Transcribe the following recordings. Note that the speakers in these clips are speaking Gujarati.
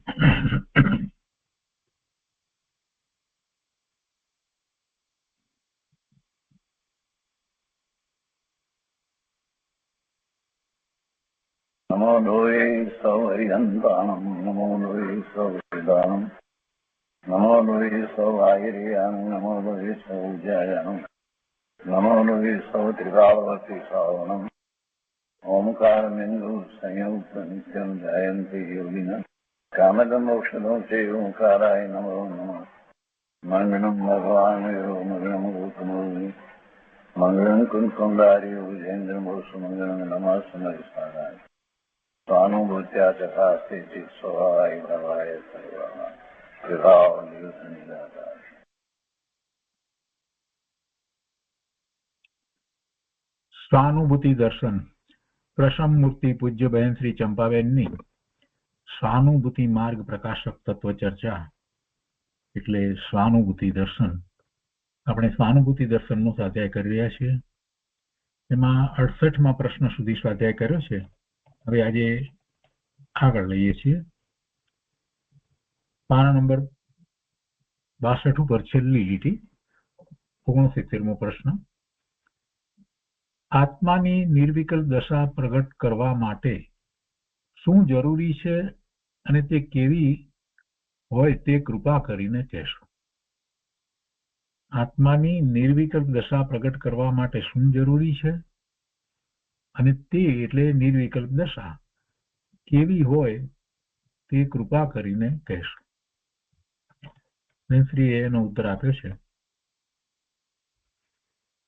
નમો લોહે સૌ હરિહંતાણમ, નમો લોહે સૌ હરિદાનમ, નમો લોહે સૌ આયર્યાણમ, નમો લોહે સૌ જયાણમ, નમો લોહે સૌ ત્રિકાવતી શ્રાવણમ. ઓમકારમેન્દુ સંયુક્ત નિત્યમ જયંતી યોગિના કામદમોક્ષદો છે ઓંકારાય નમો નમઃ. મંગળમ ભગવાન મંગળમ ગૌતમોર્મિ મંગળમ કુંકુંડાર્ય વિજેન્દ્રમો સુમંગળમ નમઃ સમરિસારાય સ્વાનુભૂત્યા ચકાસ્તે સ્વાય ભવાય સર્વા વિભાવ નિયુત નિરાકાર. સ્વાનુભૂતિ દર્શન. પ્રશમ મૂર્તિ પૂજ્ય બહેન શ્રી ચંપાબેનની સ્વાનુભૂતિ માર્ગ પ્રકાશક તત્વ ચર્ચા એટલે સ્વાનુભૂતિ દર્શન. આપણે સ્વાનુભૂતિ દર્શનનો સ્વાધ્યાય કરી રહ્યા છીએ. એમાં 68મા પ્રશ્ન સુધી સ્વાધ્યાય કર્યો છે. હવે આજે આગળ લઈએ છીએ. પાના નંબર 62 ઉપર છેલ્લી લીટી, 69મો પ્રશ્ન. આત્માની નિર્વિકલ્પ દશા પ્રગટ કરવા માટે શું જરૂરી છે અને તે કેવી હોય તે કૃપા કરીને કહેશો. આત્માની નિર્વિકલ્પ દશા પ્રગટ કરવા માટે શું જરૂરી છે અને તે એટલે નિર્વિકલ્પ દશા કેવી હોય તે કૃપા કરીને કહેશો. શ્રીએ એનો ઉત્તર આપ્યો છે.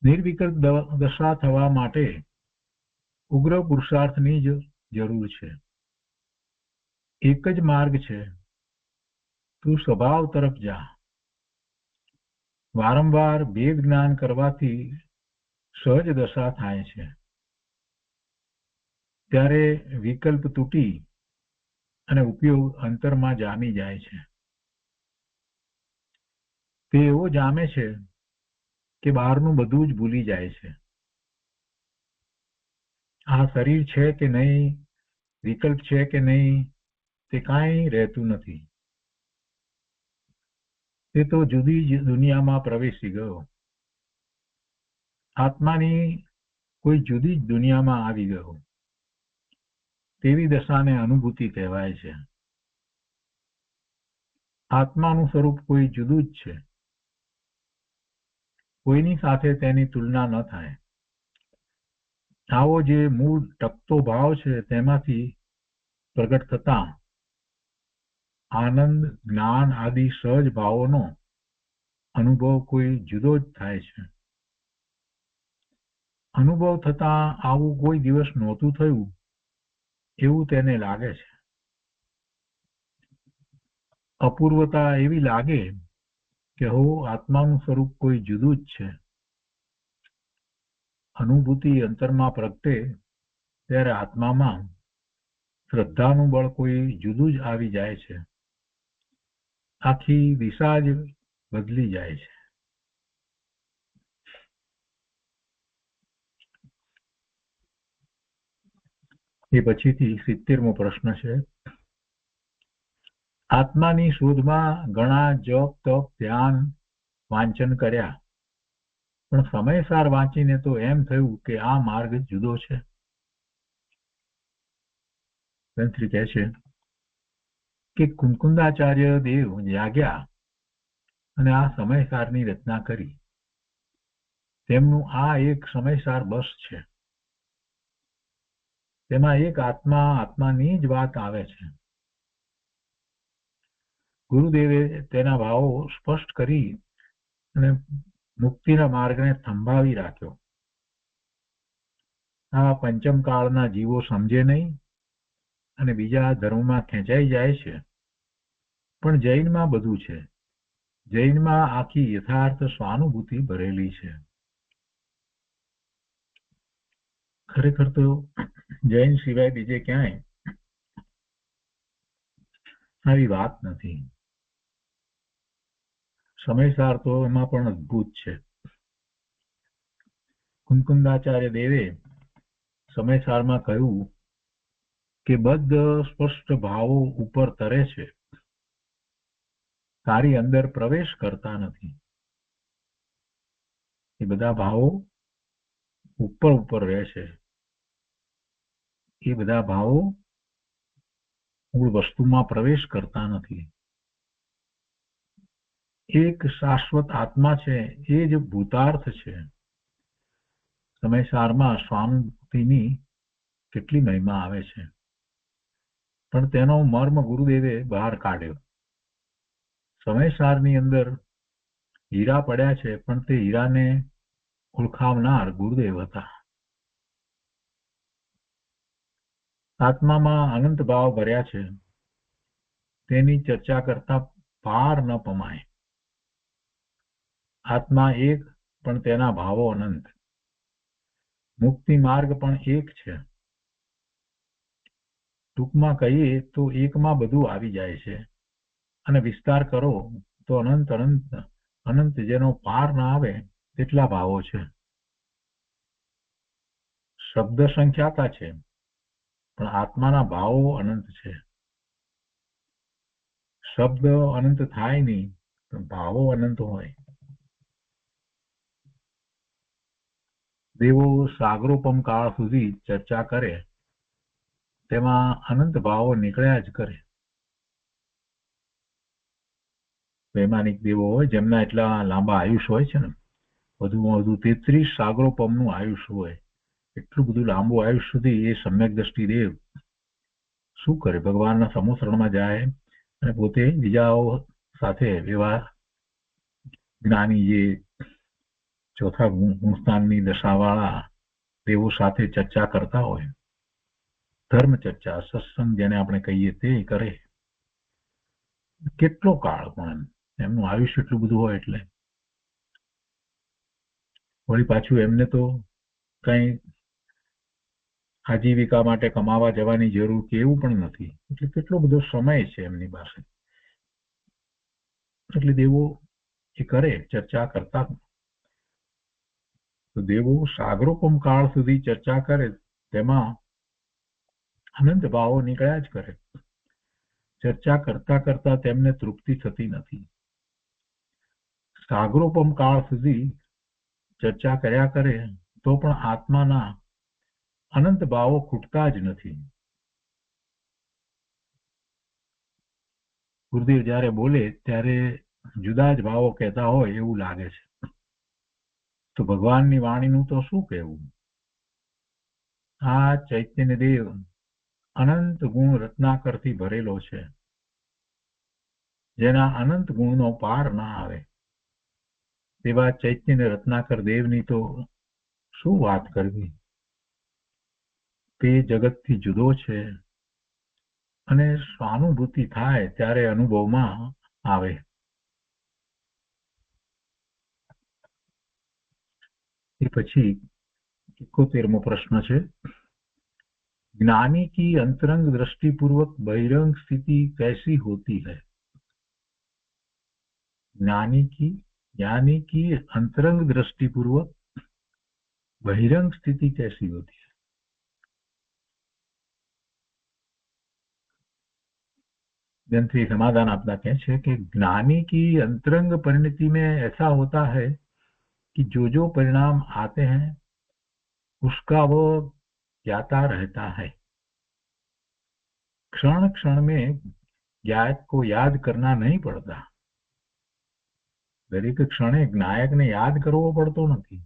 નિર્વિકલ્પ દશા થવા માટે ઉગ્ર પુરુષાર્થની જ જરૂર છે. એક જ માર્ગ છે, તું સ્વભાવ તરફ જા. વારંવાર ભેદ જ્ઞાન કરવાથી સહજ દશા થાય છે. ત્યારે વિકલ્પ તૂટી અને ઉપયોગ અંતરમાં જામી જાય છે. તે એવો જામે છે કે બહારનું બધું જ ભૂલી જાય છે. આ શરીર છે કે નહીં, વિકલ્પ છે કે નહીં, તે કાંઈ રહેતું નથી. તે તો જુદી જ દુનિયામાં પ્રવેશી ગયો. આત્માની કોઈ જુદી જ દુનિયામાં આવી ગયો. તેવી દશાને અનુભૂતિ કહેવાય છે. આત્માનું સ્વરૂપ કોઈ જુદું જ છે. કોઈની સાથે તેની તુલના ન થાય. આવો જે મૂળ ટકતો ભાવ છે તેમાંથી પ્રગટ થતા આનંદ, જ્ઞાન આદિ સહજ ભાવોનો અનુભવ કોઈ જુદો જ થાય છે. અનુભવ થતા આવું કોઈ દિવસ નહોતું થયું એવું તેને લાગે છે. અપૂર્વતા એવી લાગે કે હો આત્માનું સ્વરૂપ કોઈ જુદું જ છે. અનુભૂતિ અંતરમાં પ્રગટે ત્યારે આત્મામાં શ્રદ્ધાનું બળ કોઈ જુદું જ આવી જાય છે. આખી દિશા જ બદલી જાય છે. એ પછીથી 70મો પ્રશ્ન છે. આત્માની શોધમાં ઘણા જપ, તપ, ધ્યાન, વાંચન કર્યા, પણ સમયસાર વાંચીને તો એમ થયું કે આ માર્ગ જુદો છે. શ્રી કહે છે કે કુંકુંદાચાર્ય દેવ જાગ્યા અને આ સમયસારની રચના કરી. તેમનું આ એક સમયસાર બસ છે. તેમાં એક આત્માની જ વાત આવે છે. ગુરુદેવે તેના ભાવો સ્પષ્ટ કરી અને મુક્તિના માર્ગને થંભાવી રાખ્યો. આ પંચમ કાળના જીવો સમજે નહીં અને બીજા ધર્મમાં ખેંચાઈ જાય છે. પણ જૈનમાં બધું છે. જૈનમાં આખી યથાર્થ સ્વાનુભૂતિ ભરેલી છે. ખરેખર તો જૈન સિવાય બીજે ક્યાંય આવી વાત નથી. સમયસાર તો એમાં પણ અદભુત છે. કુંકુંદાચાર્ય દેવે સમયસારમાં કહ્યું કે બદ્ધ સ્પષ્ટ ભાવો ઉપર તરે છે તારી અંદર પ્રવેશ કરતા નથી. એ બધા ભાવો ઉપર ઉપર રહે છે. એ બધા ભાવો મૂળ વસ્તુમાં પ્રવેશ કરતા નથી. એક શાશ્વત આત્મા છે, એ જ ભૂતાર્થ છે. સમયસારમાં સ્વાનુભૂતિની કેટલી મહિમા આવે છે, પણ તેનો મર્મ ગુરુદેવે બહાર કાઢ્યો. સમયસારની અંદર હીરા પડ્યા છે, પણ તે હીરાને ઓળખાવનાર ગુરુદેવ હતા. આત્મામાં અનંત ભાવ ભર્યા છે, તેની ચર્ચા કરતા પાર ન પમાય. આત્મા એક, પણ તેના ભાવો અનંત. મુક્તિ માર્ગ પણ એક છે. ટૂંકમાં કહીએ તો એકમાં બધું આવી જાય છે, અને વિસ્તાર કરો તો અનંત અનંત અનંત, જેનો પાર ના આવે તેટલા ભાવો છે. શબ્દ સંખ્યાતા છે, પણ આત્માના ભાવો અનંત છે. શબ્દ અનંત થાય નહીં, પણ ભાવો અનંત હોય. દેવો સાગરોપમ કાળ સુધી ચર્ચા કરે, તેમાં અનંત ભાવો નીકળ્યા જ કરે. વૈમાનિક દેવો હોય, જેમના એટલા લાંબા આયુષ્ય હોય છે ને, વધુમાં વધુ 33 સાગરોપમનું આયુષ્ય હોય. એટલું બધું લાંબુ આયુષ્ય સુધી એ સમ્યક દ્રષ્ટિ દેવ શું કરે? ભગવાનના સમુસરણમાં જાય અને પોતે બીજાઓ સાથે એવા જ્ઞાની, જે ચોથા ગુણસ્થાનની દશાવાળા દેવો સાથે ચર્ચા કરતા હોય, ધર્મ ચર્ચા, સત્સંગ જેને આપણે કહીએ તે કરે. કેટલો કાળ, પણ એમનું આયુષ્ય એટલું બધું હોય એટલે વળી પાછું એમને તો કઈ આજીવિકા માટે કમાવા જવાની જરૂર કે એવું પણ નથી. એટલે કેટલો બધો સમય છે એમની પાસે. એટલે દેવો એ કરે, ચર્ચા કરતા. તો દેવો સાગરોપમ કાળ સુધી ચર્ચા કરે, તેમાં અનંત ભાવો નીકળ્યા જ કરે. ચર્ચા કરતા કરતા તેમને તૃપ્તિ થતી નથી. સાગરોપમ કાળ સુધી ચર્ચા કર્યા કરે તો પણ આત્માના અનંત ભાવો ખૂટતા જ નથી. ગુરુદેવ જ્યારે બોલે ત્યારે જુદા જ ભાવો કહેતા હોય એવું લાગે છે. તો ભગવાનની વાણીનું તો શું કહેવું? આ ચૈતન્ય દેવ અનંત ગુણ રત્નાકરથી ભરેલો છે, જેના અનંત ગુણનો પાર ના આવે. તેવા ચૈતન્ય રત્નાકર દેવની તો શું વાત કરવી? તે જગતથી જુદો છે, અને સ્વાનુભૂતિ થાય ત્યારે અનુભવમાં આવે. એ પછી 71મો પ્રશ્ન છે, ज्ञानी की अंतरंग दृष्टि पूर्वक बहिरंग स्थिति कैसी होती है? ज्ञानी की अंतरंग दृष्टि पूर्वक बहिरंग स्थिति कैसी होती है? ग्रंथी समाधान आपका कहते हैं कि ज्ञानी की अंतरंग परिणति में ऐसा होता है कि जो परिणाम आते हैं उसका वो ज्ञाता रहता है. क्षण क्षण में ज्ञात को याद करना नहीं पड़ता. દરેક ક્ષણે જ્ઞાયકને યાદ કરવો પડતો નથી.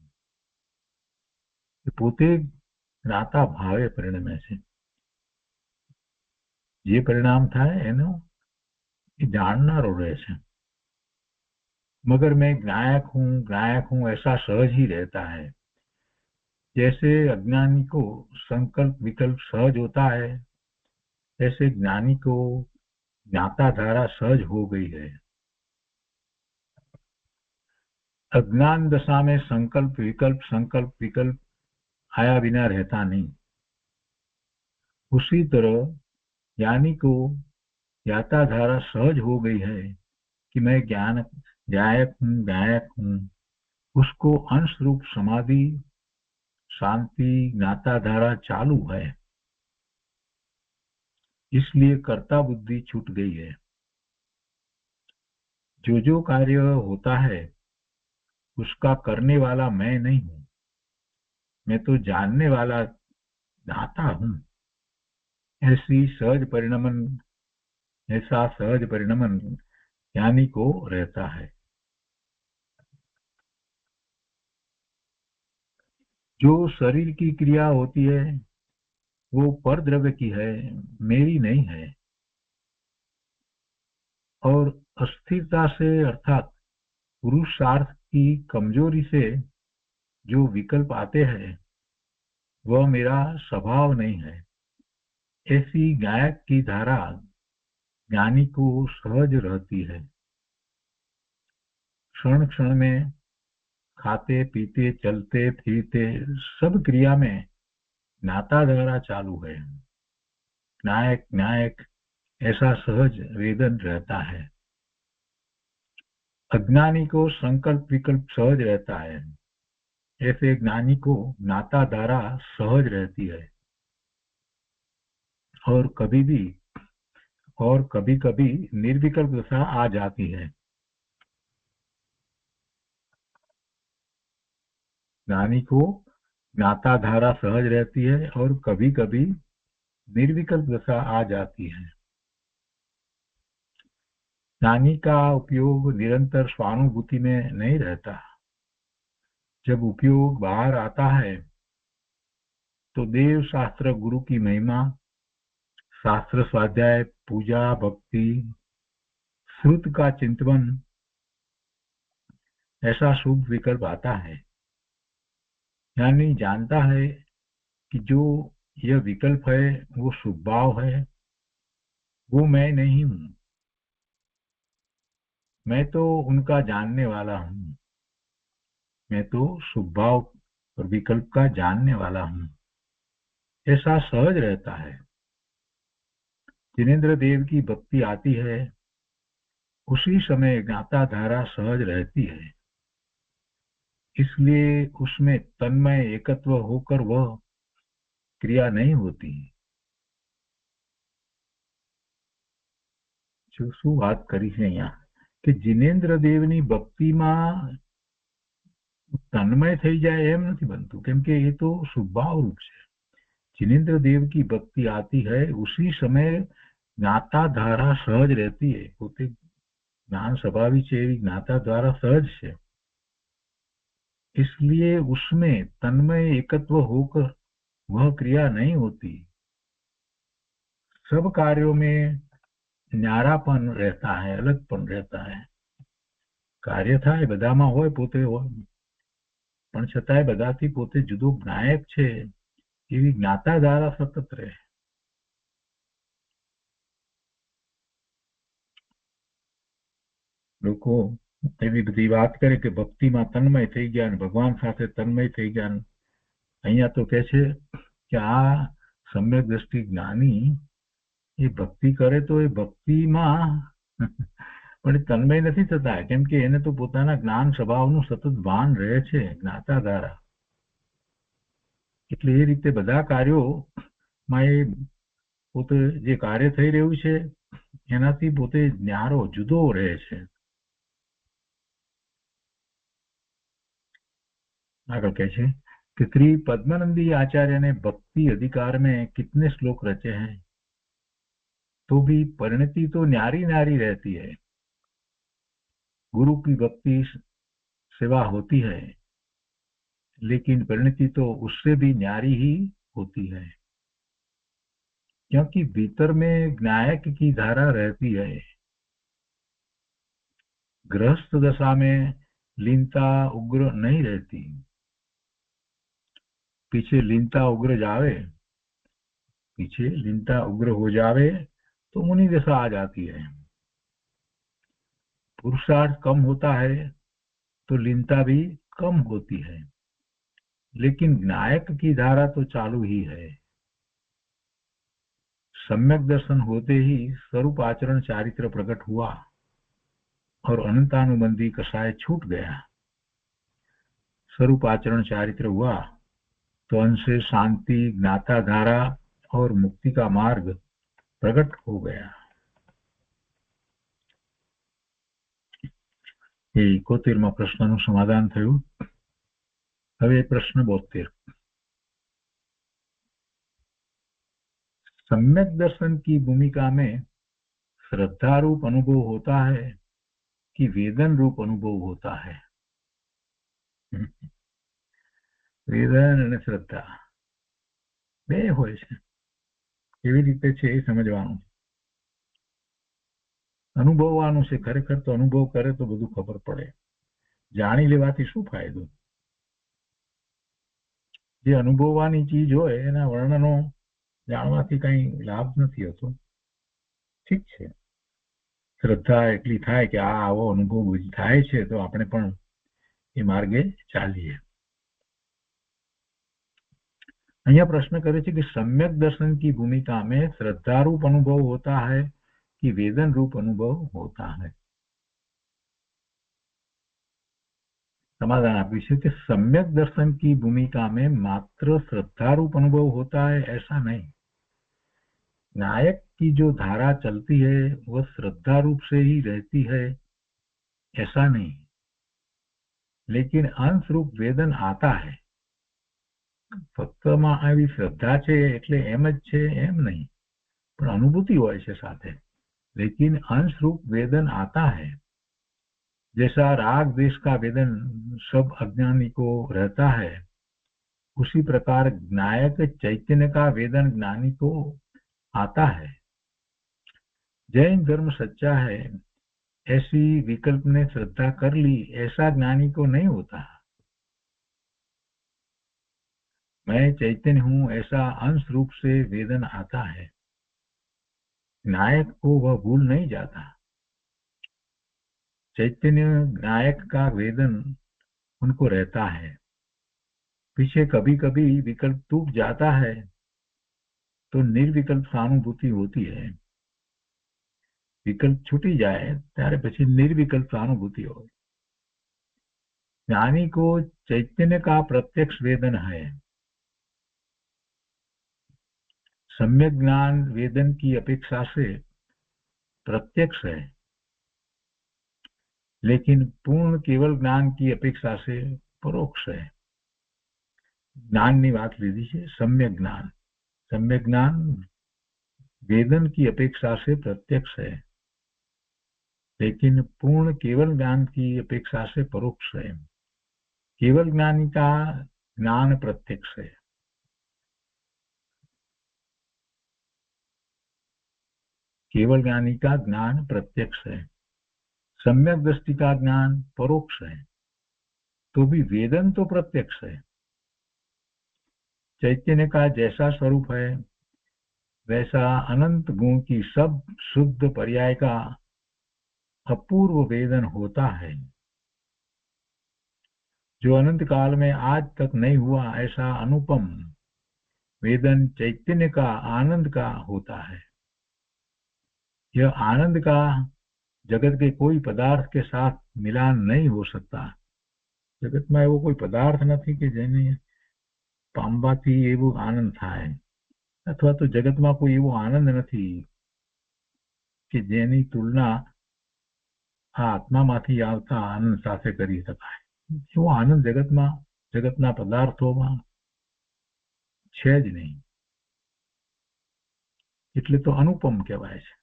પોતે જ્ઞાતા ભાવે પરિણમે છે. જે પરિણામ થાય એનો એ જાણનારો રહે છે. मगर मैं ज्ञायक हूं ऐसा सहज ही रहता है. जैसे अज्ञानी को संकल्प विकल्प सहज होता है, ऐसे ज्ञानी को ज्ञाता धारा सहज हो गई है. अज्ञान दशा में संकल्प विकल्प आया बिना रहता नहीं. उसी तरह ज्ञानी को ज्ञाता धारा सहज हो गई है कि मैं ज्ञायक हूं. उसको अंश रूप समाधि शांति ज्ञाता धारा चालू है, इसलिए कर्ता बुद्धि छूट गई है. जो जो कार्य होता है उसका करने वाला मैं नहीं हूं, मैं तो जानने वाला दाता हूं। ऐसा सहज परिणमन ज्ञानी को रहता है। जो शरीर की क्रिया होती है वो पर द्रव्य की है, मेरी नहीं है। और अस्थिरता से अर्थात पुरुषार्थ की कमजोरी से जो विकल्प आते हैं वह मेरा स्वभाव नहीं है। ऐसी गायक की धारा ज्ञानी को सहज रहती है। क्षण क्षण में खाते पीते चलते फिरते सब क्रिया में नाता धारा चालू है। नायक नायक ऐसा सहज वेदन रहता है। अज्ञानी को संकल्प विकल्प सहज रहता है। ऐसे ज्ञानी को नाता धारा सहज रहती है। और कभी कभी निर्विकल्प दशा आ जाती है। ज्ञानी को नाता धारा सहज रहती है और कभी कभी निर्विकल्प दशा आ जाती है। ज्ञानी का उपयोग निरंतर स्वानुभूति में नहीं रहता। जब उपयोग बाहर आता है तो देव शास्त्र गुरु की महिमा, शास्त्र स्वाध्याय, पूजा भक्ति, श्रुत का चिंतन, ऐसा शुभ विकल्प आता है। ज्ञानी जानता है कि जो यह विकल्प है वो शुभ भाव है, वो मैं नहीं हूं। मैं तो उनका जानने वाला हूं। मैं तो शुभ भाव और विकल्प का जानने वाला हूं। ऐसा सहज रहता है। जिनेन्द्र देव की भक्ति आती है उसी समय ज्ञाता धारा सहज रहती है। इसलिए उसमें तन्मय एकत्व होकर वह क्रिया नहीं होती। શું વાત કરી છે અહીંયા કે जिनेन्द्र દેવની ભક્તિમાં તન્મય થઈ જાય એમ નથી બનતું, કેમ કે એ તો સ્વભાવ રૂપ છે। जिनेन्द्र देव की भक्ति आती है उसी समय ज्ञाता धारा सहज रहती है। પોતે ज्ञान स्वभावी છે એવી જ્ઞાતા द्वारा सहज છે। इसलिए उसमें तन्मय एकत्व होकर वह क्रिया नहीं होती। सब कार्यों में न्यारापन रहता है, अलगपन रहता है। કાર્ય થાય બધામાં હોય, પોતે હોય, પણ છતાંય બધાથી પોતે જુદો નાયક છે એવી જ્ઞાતા ધારા સતત રહે। લોકો એવી બધી વાત કરે કે ભક્તિમાં તન્મય થઈ ગયા અને ભગવાન સાથે તન્મય થઈ ગયા। અહીંયા તો કે છે કે આ સમ્યક દ્રષ્ટિ જ્ઞાની એ ભક્તિ કરે તો એ ભક્તિમાં પણ તન્મય નથી થતા, કેમ કે એને તો પોતાના જ્ઞાન સ્વભાવનું સતત ભાન રહે છે જ્ઞાતા ધારા। એટલે એ રીતે બધા કાર્યોમાં એ પોતે જે કાર્ય થઈ રહ્યું છે એનાથી પોતે ન્યારો જુદો રહે છે। આગળ કહે છે कि श्री पद्मानंदी आचार्य ने भक्ति अधिकार में कितने श्लोक रचे हैं, तो भी परिणति तो न्यारी न्यारी रहती है। गुरु की भक्ति सेवा होती है लेकिन परिणति तो उससे भी न्यारी ही होती है, क्योंकि भीतर में ज्ञायक की धारा रहती है। गृहस्थ दशा में लीनता उग्र नहीं रहती। पीछे लीनता उग्र हो जावे तो मुनि दशा आ जाती है। पुरुषार्थ कम होता है तो लीनता भी कम होती है, लेकिन नायक की धारा तो चालू ही है। सम्यक दर्शन होते ही स्वरूप आचरण चारित्र प्रकट हुआ और अनंतानुबंधी कषाय छूट गया। स्वरूप आचरण चारित्र हुआ तो उनसे शांति, ज्ञाता धारा और मुक्ति का मार्ग प्रकट हो गया। એ 71માં પ્રશ્નનું સમાધાન થયું. હવે પ્રશ્ન 72. सम्यक दर्शन की भूमिका में श्रद्धा रूप अनुभव होता है कि वेदन रूप अनुभव होता है? વેદન અને શ્રદ્ધા બે હોય છે. કેવી રીતે છે એ સમજવાનું, અનુભવવાનું છે. ખરેખર તો અનુભવ કરે તો બધું ખબર પડે. જાણી લેવાથી શું ફાયદો? જે અનુભવવાની ચીજ હોય એના વર્ણનો જાણવાથી કઈ લાભ નથી હોતો. ઠીક છે, શ્રદ્ધા એટલી થાય કે આ આવો અનુભવ થાય છે તો આપણે પણ એ માર્ગે ચાલીએ. અહીંયા પ્રશ્ન કરે છે કે सम्यक दर्शन की भूमिका में श्रद्धा रूप अनुभव होता है कि वेदन रूप अनुभव होता है? समाधान आप्યું છે કે सम्यक दर्शन की भूमिका में मात्र श्रद्धा रूप अनुभव होता है ऐसा नहीं. नायक की जो धारा चलती है वह श्रद्धा रूप से ही रहती है ऐसा नहीं, लेकिन अंश रूप वेदन आता है. ફક્તમાં આવી શ્રદ્ધા છે એટલે એમ જ છે એમ નહીં, પણ અનુભૂતિ હોય છે સાથે. लेकिन अंश रूप वेदन आता है. जैसा राग देश का वेदन सब अज्ञानी को रहता है, उसी प्रकार नायक चैतन्य का वेदन ज्ञानी को आता है. जैन धर्म सच्चा है ऐसी विकल्प ने श्रद्धा कर ली ऐसा ज्ञानी को नहीं होता. मैं चैतन्य हूं ऐसा अंश रूप से वेदन आता है. नायक को वह भूल नहीं जाता. चैतन्य नायक का वेदन उनको रहता है. पीछे कभी कभी विकल्प टूट जाता है तो निर्विकल्प सहानुभूति होती है. विकल्प छूटी जाए त्यारे પછી निर्विकल्प सहानुभूति हो. ज्ञानी को चैतन्य का प्रत्यक्ष वेदन है. सम्यक ज्ञान वेदन की अपेक्षा से प्रत्यक्ष है, लेकिन पूर्ण केवल ज्ञान की अपेक्षा से परोक्ष है. ज्ञानની વાત લીધી છે. सम्यक ज्ञान वेदन की अपेक्षा से प्रत्यक्ष है, लेकिन पूर्ण केवल ज्ञान की अपेक्षा से परोक्ष है. केवल ज्ञानी का ज्ञान प्रत्यक्ष है. केवल ज्ञानी का ज्ञान प्रत्यक्ष है. सम्यक दृष्टि का ज्ञान परोक्ष है, तो भी वेदन तो प्रत्यक्ष है. चैतन्य का जैसा स्वरूप है वैसा अनंत गुण की सब शुद्ध पर्याय का अपूर्व वेदन होता है. जो अनंत काल में आज तक नहीं हुआ ऐसा अनुपम वेदन चैतन्य का आनंद का होता है. यह आनंद का जगत के कोई पदार्थ के साथ मिलान नहीं हो सकता. जगत में एवो कोई पदार्थ नहीं कि जेने पामवाथी एवो आनंद थाय, अथवा तो जगत में कोई एवो आनंद नहीं कि जेनी तुलना आत्मा माथी आवता आनंद साथे करी शकाय. एवो आनंद जगतना पदार्थों में छे ज नहीं. એટલે तो अनुपम कहवाय छे.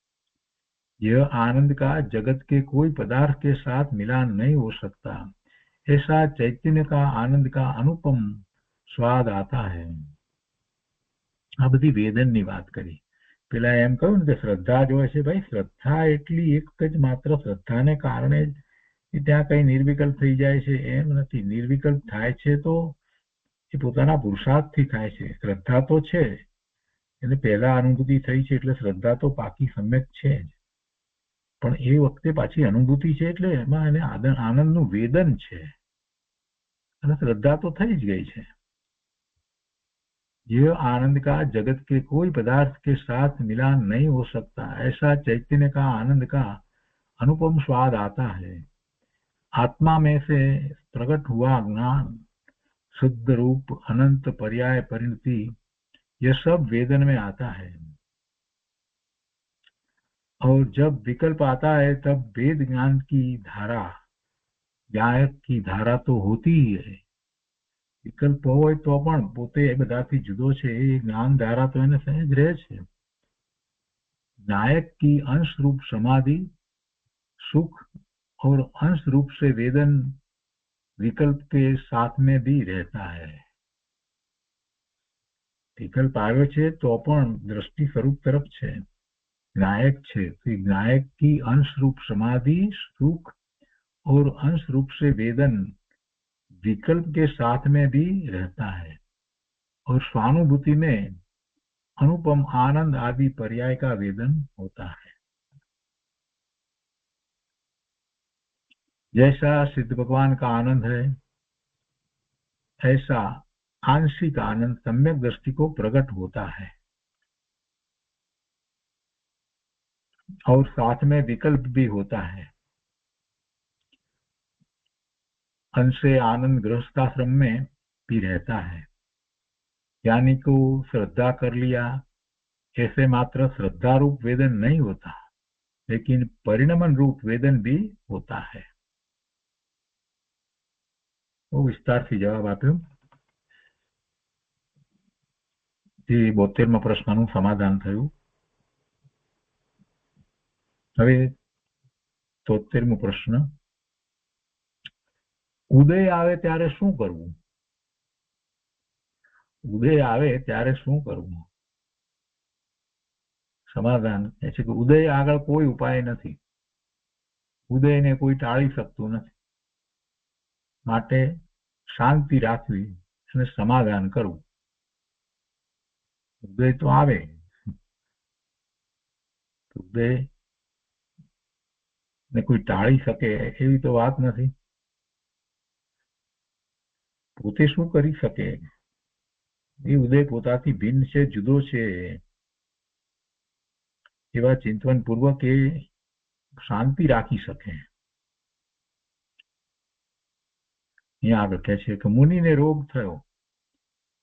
यह आनंद का जगत के कोई पदार्थ के साथ मिलान नहीं हो सकता. ऐसा चैतन्य का आनंद का अनुपम स्वाद आता है. आ बधी वेदननी વાત કરી. પેલા એમ કહ્યું ને કે શ્રદ્ધા જો છે ભાઈ, શ્રદ્ધા એટલી એક જ માત્ર શ્રદ્ધાને કારણે જ ત્યાં કઈ નિર્વિકલ્પ થઈ જાય છે એમ નથી. નિર્વિકલ્પ થાય છે તો એ પોતાના પુરુષાર્થથી થાય છે. શ્રદ્ધા તો છે, એને પહેલા અનુભૂતિ થઈ છે એટલે શ્રદ્ધા તો પાકી સમ્યક છે જ, પણ એ વખતે પાછી અનુભૂતિ છે એટલે એમાં એને આનંદનું વેદન છે અને શ્રદ્ધા તો થઈ જ ગઈ છે. यह आनंद का जगत के कोई पदार्थ के साथ मिलान नहीं हो सकता. ऐसा चैतन्य का आनंद का अनुपम स्वाद आता है. आत्मा में से प्रकट हुआ ज्ञान, शुद्ध रूप, अनंत पर्याय परिणति, यह सब वेदन में आता है. और जब विकल्प आता है तब वेद ज्ञान की धारा गायक की धारा तो होती ही है, विकल्प હોય તો પણ પોતે એ બધાથી જુદો છે, એ જ્ઞાન ધારા તો એને સહેજ રહે છે. नायक की अंश रूप समाधि सुख और अंश रूप से वेदन विकल्प के साथ में भी रहता है. विकल्प આવ્યો છે તો પણ દ્રષ્ટિ સ્વરૂપ તરફ છે. नायक છે तो नायक की अंश रूप समाधि सुख और अंश रूप से वेदन विकल्प के साथ में भी रहता है और स्वानुभूति में अनुपम आनंद आदि पर्याय का वेदन होता है. जैसा सिद्ध भगवान का आनंद है, ऐसा आंशिक आनंद सम्यक दृष्टि को प्रकट होता है और साथ में विकल्प भी होता है. अंशे आनंद गृहस्थाश्रम में भी रहता है. यानी को श्रद्धा कर लिया ऐसे मात्र श्रद्धा रूप वेदन नहीं होता, लेकिन परिणमन रूप वेदन भी होता है. वो विस्तार से जवाब आप्यो. જે 72મા પ્રશ્નનું સમાધાન થયું. હવે 73મો પ્રશ્ન. ઉદય આવે ત્યારે શું કરવું? ઉદય આવે ત્યારે શું કરવું? સમાધાન એ છે કે ઉદય આગળ કોઈ ઉપાય નથી. ઉદયને કોઈ ટાળી શકતું નથી. માટે શાંતિ રાખવી અને સમાધાન કરવું. ઉદય તો આવે, ઉદય ને કોઈ ટાળી શકે એવી તો વાત નથી. પોતે શું કરી શકે? એ ઉદય પોતાથી ભિન્ન છે, જુદો છે, એવા ચિંતન પૂર્વક એ શાંતિ રાખી શકે. અહીંયા આગળ કહે છે કે મુનિને રોગ થયો,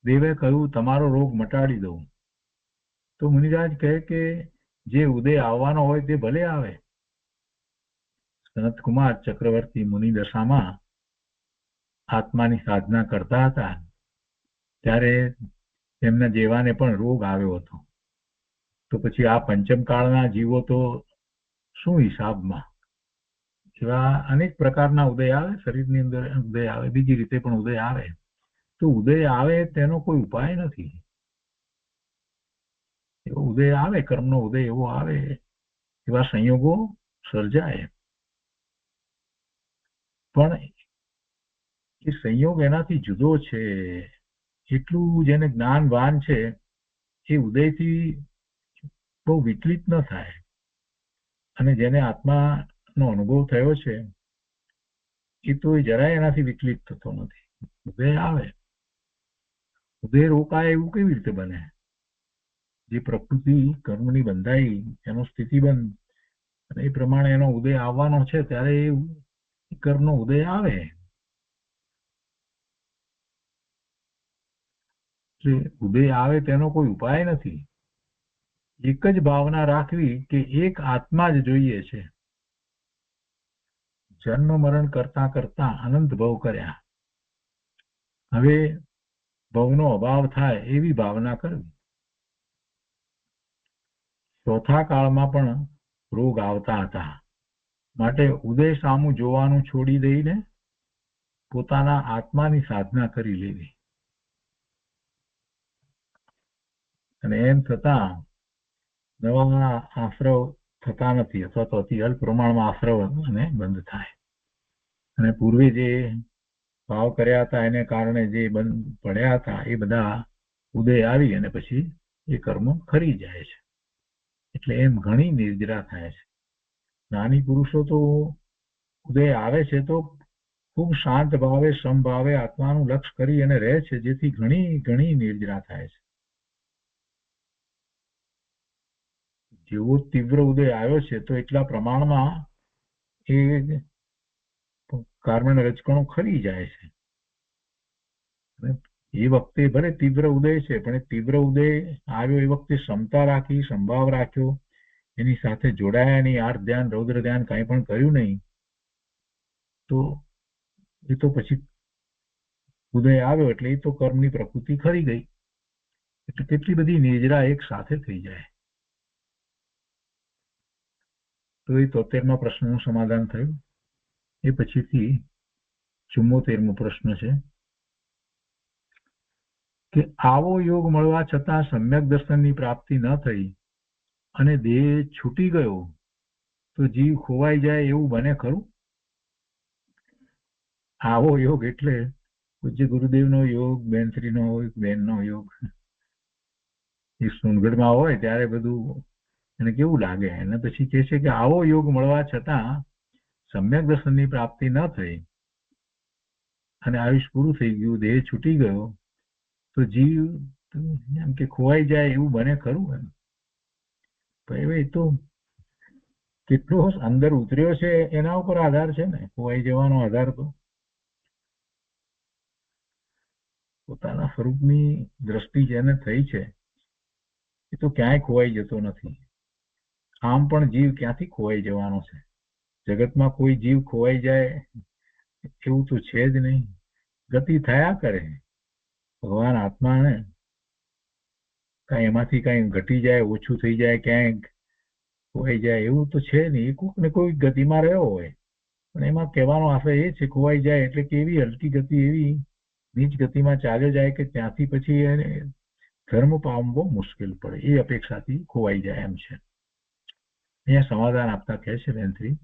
દેવે કહ્યું તમારો રોગ મટાડી દઉં. તો મુનિરાજ કહે કે જે ઉદય આવવાનો હોય તે ભલે આવે. સનત કુમાર ચક્રવર્તી મુનિ દશામાં આત્માની સાધના કરતા હતા ત્યારે તેમના જેવાને પણ રોગ આવ્યો હતો. તો પછી આ પંચમ કાળના જીવો તો શું હિસાબમાં? એવા અનેક પ્રકારના ઉદય આવે, શરીરની અંદર ઉદય આવે, બીજી રીતે પણ ઉદય આવે. તો ઉદય આવે તેનો કોઈ ઉપાય નથી. એવો ઉદય આવે, કર્મનો ઉદય એવો આવે, એવા સંયોગો સર્જાય, પણ એ સંયોગ એનાથી જુદો છે. એટલું જેને જ્ઞાનવાન છે એ ઉદયથી બહુ વિચલિત ન થાય. અને જેને આત્માનો અનુભવ થયો છે એ તો જરાય એનાથી વિચલિત થતો નથી. ઉદય આવે, ઉદય રોકાય એવું કેવી રીતે બને? જે પ્રકૃતિ કર્મની બંધાઈ એનો સ્થિતિબંધ અને એ પ્રમાણે એનો ઉદય આવવાનો છે ત્યારે એ કર્મનો ઉદય આવે. ઉદય આવે તેનો કોઈ ઉપાય નથી. એક જ ભાવના રાખવી કે એક આત્મા જ જોઈએ છે. જન્મ મરણ કરતા કરતા અનંત ભવ કર્યા, હવે ભવનો અભાવ થાય એવી ભાવના કરવી. ચોથા કાળમાં પણ રોગ આવતા હતા, માટે ઉદય સામું જોવાનું છોડી દઈને પોતાના આત્માની સાધના કરી લેવી. અને એમ થતા નવા આશ્રવ થતા નથી, અથવા તો અતિ અલ્પ પ્રમાણમાં આશ્રવ અને બંધ થાય. અને પૂર્વે જે ભાવ કર્યા હતા એને કારણે જે બંધ પડ્યા હતા એ બધા ઉદય આવી અને પછી એ કર્મ ખરી જાય છે. એટલે એમ ઘણી નિર્જરા થાય છે. જ્ઞાની પુરુષો તો ઉદય આવે છે તો ખૂબ શાંત ભાવે સમભાવે આત્માનું લક્ષ્ય કરી અને રહે છે, જેથી ઘણી ઘણી નિર્જરા થાય છે. જેવો તીવ્ર ઉદય આવ્યો છે તો એટલા પ્રમાણમાં એ કાર્બન રજકણો ખરી જાય છે. એ વખતે ભલે તીવ્ર ઉદય છે પણ એ તીવ્ર ઉદય આવ્યો એ વખતે ક્ષમતા રાખી, સંભાવ રાખ્યો, એની સાથે જોડાયા નહીં, આર્થ ધ્યાન રૌદ્ર ધ્યાન કાંઈ પણ કર્યું નહીં, તો એ તો પછી ઉદય આવ્યો એટલે એ તો કર્મની પ્રકૃતિ ખરી ગઈ. એટલે કેટલી બધી નિજરા એક સાથે થઈ જાય. તો એ 73મા પ્રશ્નનું સમાધાન થયું. એ પછીથી 74મો પ્રશ્ન છે કે આવો યોગ મળવા છતાં સમ્યક દર્શનની પ્રાપ્તિ ન થઈ અને દેહ છૂટી ગયો તો જીવ ખોવાઈ જાય એવું બને ખરું? આવો યોગ એટલે પૂજ્ય ગુરુદેવનો યોગ, બેનશ્રીનો હોય, બેનનો યોગ. એ સોનગઢમાં હોય ત્યારે બધું એને કેવું લાગે. અને પછી કહે છે કે આવો યોગ મળવા છતાં સમ્યક દર્શનની પ્રાપ્તિ ન થઈ અને આયુષ પૂરું થઈ ગયું, દેહ છૂટી ગયો તો જીવ એમ કે ખોવાઈ જાય એવું બને ખરું? એમ ભાઈ તો કેટલો અંદર ઉતર્યો છે એના ઉપર આધાર છે ને. ખોવાઈ જવાનો આધાર તો પોતાના સ્વરૂપની દ્રષ્ટિ જેને થઈ છે એ તો ક્યાંય ખોવાઈ જતો નથી. આમ પણ જીવ ક્યાંથી ખોવાઈ જવાનો છે? જગતમાં કોઈ જીવ ખોવાઈ જાય એવું તો છે જ નહીં. ગતિ થયા કરે. ભગવાન આત્માને કઈ એમાંથી કઈ ઘટી જાય, ઓછું થઈ જાય, ક્યાંય ખોવાઈ જાય એવું તો છે નહીં. એ કોઈક ને કોઈ ગતિમાં રહ્યો હોય. પણ એમાં કહેવાનો આશય એ છે ખોવાઈ જાય એટલે કે એવી હલકી ગતિ, એવી નીચ ગતિમાં ચાલ્યો જાય કે ત્યાંથી પછી એને ધર્મ પામવો મુશ્કેલ પડે. એ અપેક્ષાથી ખોવાઈ જાય એમ છે. અહીંયા સમાધાન આપતા કહે છે બેનશ્રી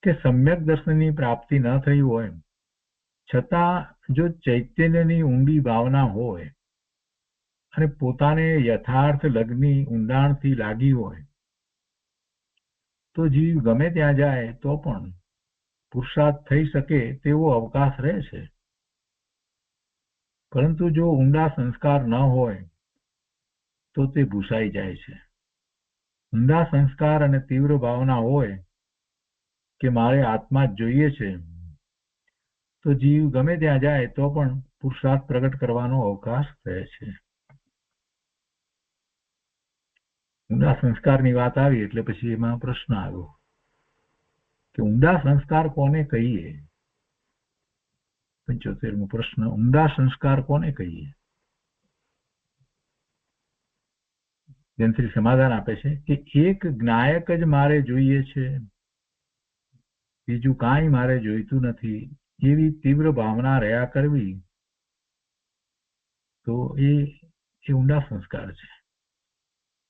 કે સમ્યક દર્શનની પ્રાપ્તિ ન થઈ હોય છતાં જો ચૈતન્યની ઊંડી ભાવના હોય અને પોતાને યથાર્થ લગ્ની ઊંડાણથી લાગી હોય તો જીવ ગમે ત્યાં જાય તો પણ પુરુષાર્થ થઈ શકે તેવો અવકાશ રહે છે. પરંતુ જો ઊંડા સંસ્કાર ન હોય તો તે ભૂસાઈ જાય છે. ઊંડા સંસ્કાર અને તીવ્ર ભાવના હોય કે મારે આત્મા જ જોઈએ છે તો જીવ ગમે ત્યાં જાય તો પણ પુરુષાર્થ પ્રગટ કરવાનો અવકાશ રહે છે. ઊંડા સંસ્કારની વાત આવી એટલે પછી એમાં પ્રશ્ન આવ્યો કે ઊંડા સંસ્કાર કોને કહીએ? 75મો પ્રશ્ન, ઊંડા સંસ્કાર કોને કહીએ? જેનથી સમાધાન આપે છે કે એક જ્ઞાયક જ મારે જોઈએ છે, બીજું કાંઈ મારે જોઈતું નથી, એવી તીવ્ર ભાવના રહ્યા કરવી તો એ ઊંડા સંસ્કાર છે.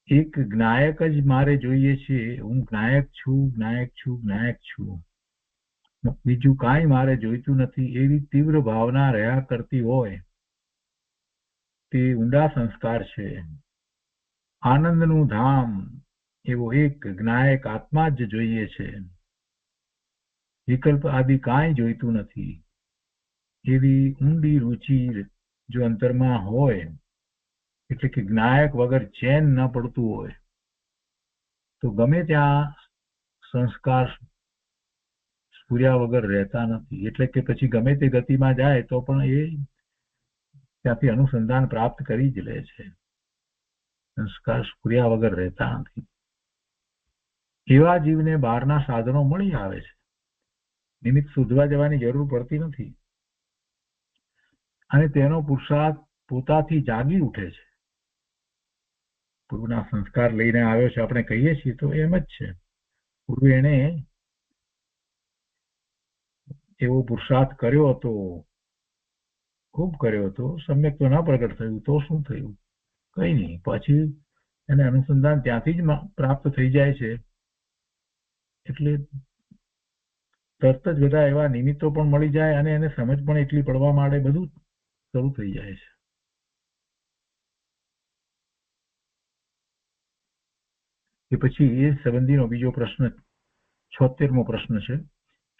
એક જ્ઞાયક જ મારે જોઈએ છે, હું જ્ઞાયક છું, જ્ઞાયક છું, જ્ઞાયક છું, બીજું કાંઈ મારે જોઈતું નથી, એવી તીવ્ર ભાવના રહ્યા કરતી હોય તે ઊંડા સંસ્કાર છે. આનંદનું ધામ એવો એક જ્ઞાયક આત્મા જ જોઈએ છે, વિકલ્પ આદિ કાંઈ જોઈતું નથી, એવી ઊંડી રુચિ જો અંતરમાં હોય, એટલે કે જ્ઞાયક વગર ચેન ન પડતું હોય તો ગમે ત્યાં સંસ્કાર સ્ફુર્યા વગર રહેતા નથી. એટલે કે પછી ગમે તે ગતિમાં જાય તો પણ એ ત્યાંથી અનુસંધાન પ્રાપ્ત કરી જ લે છે. સંસ્કાર સ્ફુર્યા વગર રહેતા નથી. એવા જીવને બહારના સાધનો મળી આવે છે. નિમિત્ત શોધવા જવાની જરૂર પડતી નથી અને તેનો પુરુષાર્થ પોતાથી જાગી ઉઠે છે. પૂર્વના સંસ્કાર લઈને આવ્યો છે આપણે કહીએ છીએ તો એમ જ છે. પૂર્વે એને એવો પુરુષાર્થ કર્યો હતો, ખૂબ કર્યો હતો, સમ્યક તો ના પ્રગટ થયું તો શું થયું? કઈ નહીં. પછી એને અનુસંધાન ત્યાંથી જ પ્રાપ્ત થઈ જાય છે. એટલે તરત જ બધા એવા નિમિત્તો પણ મળી જાય અને એને સમજ પણ એટલી પડવા માંડે, બધું શરૂ થઈ જાય છે. એ પછી એ સંબંધીનો બીજો પ્રશ્ન 76મો પ્રશ્ન છે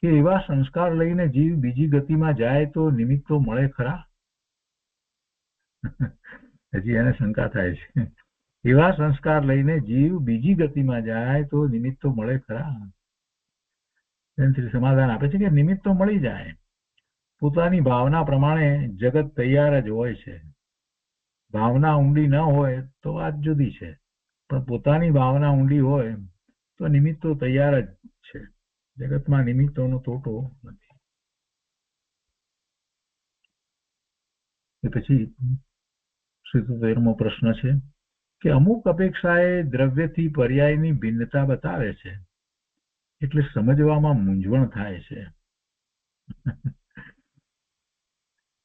કે એવા સંસ્કાર લઈને જીવ બીજી ગતિમાં જાય તો નિમિત્તો મળે ખરા? હજી એને શંકા થાય છે. એવા સંસ્કાર લઈને જીવ બીજી ગતિમાં જાય તો નિમિત્તો મળે ખરા? સમાધાન આપે છે કે નિમિત્તો મળી જાય. પોતાની ભાવના પ્રમાણે જગત તૈયાર જ હોય છે. ભાવના ઊંડી ન હોય તો વાત જુદી છે, પણ પોતાની ભાવના ઊંડી હોય તો નિમિત્તો તૈયાર જ છે. જગતમાં નિમિત્તોનો તોટો નથી. એ પછી 77મો પ્રશ્ન છે કે અમુક અપેક્ષા એ દ્રવ્યથી પર્યાયની ભિન્નતા બતાવે છે, એટલે સમજવામાં મૂંઝવણ થાય છે.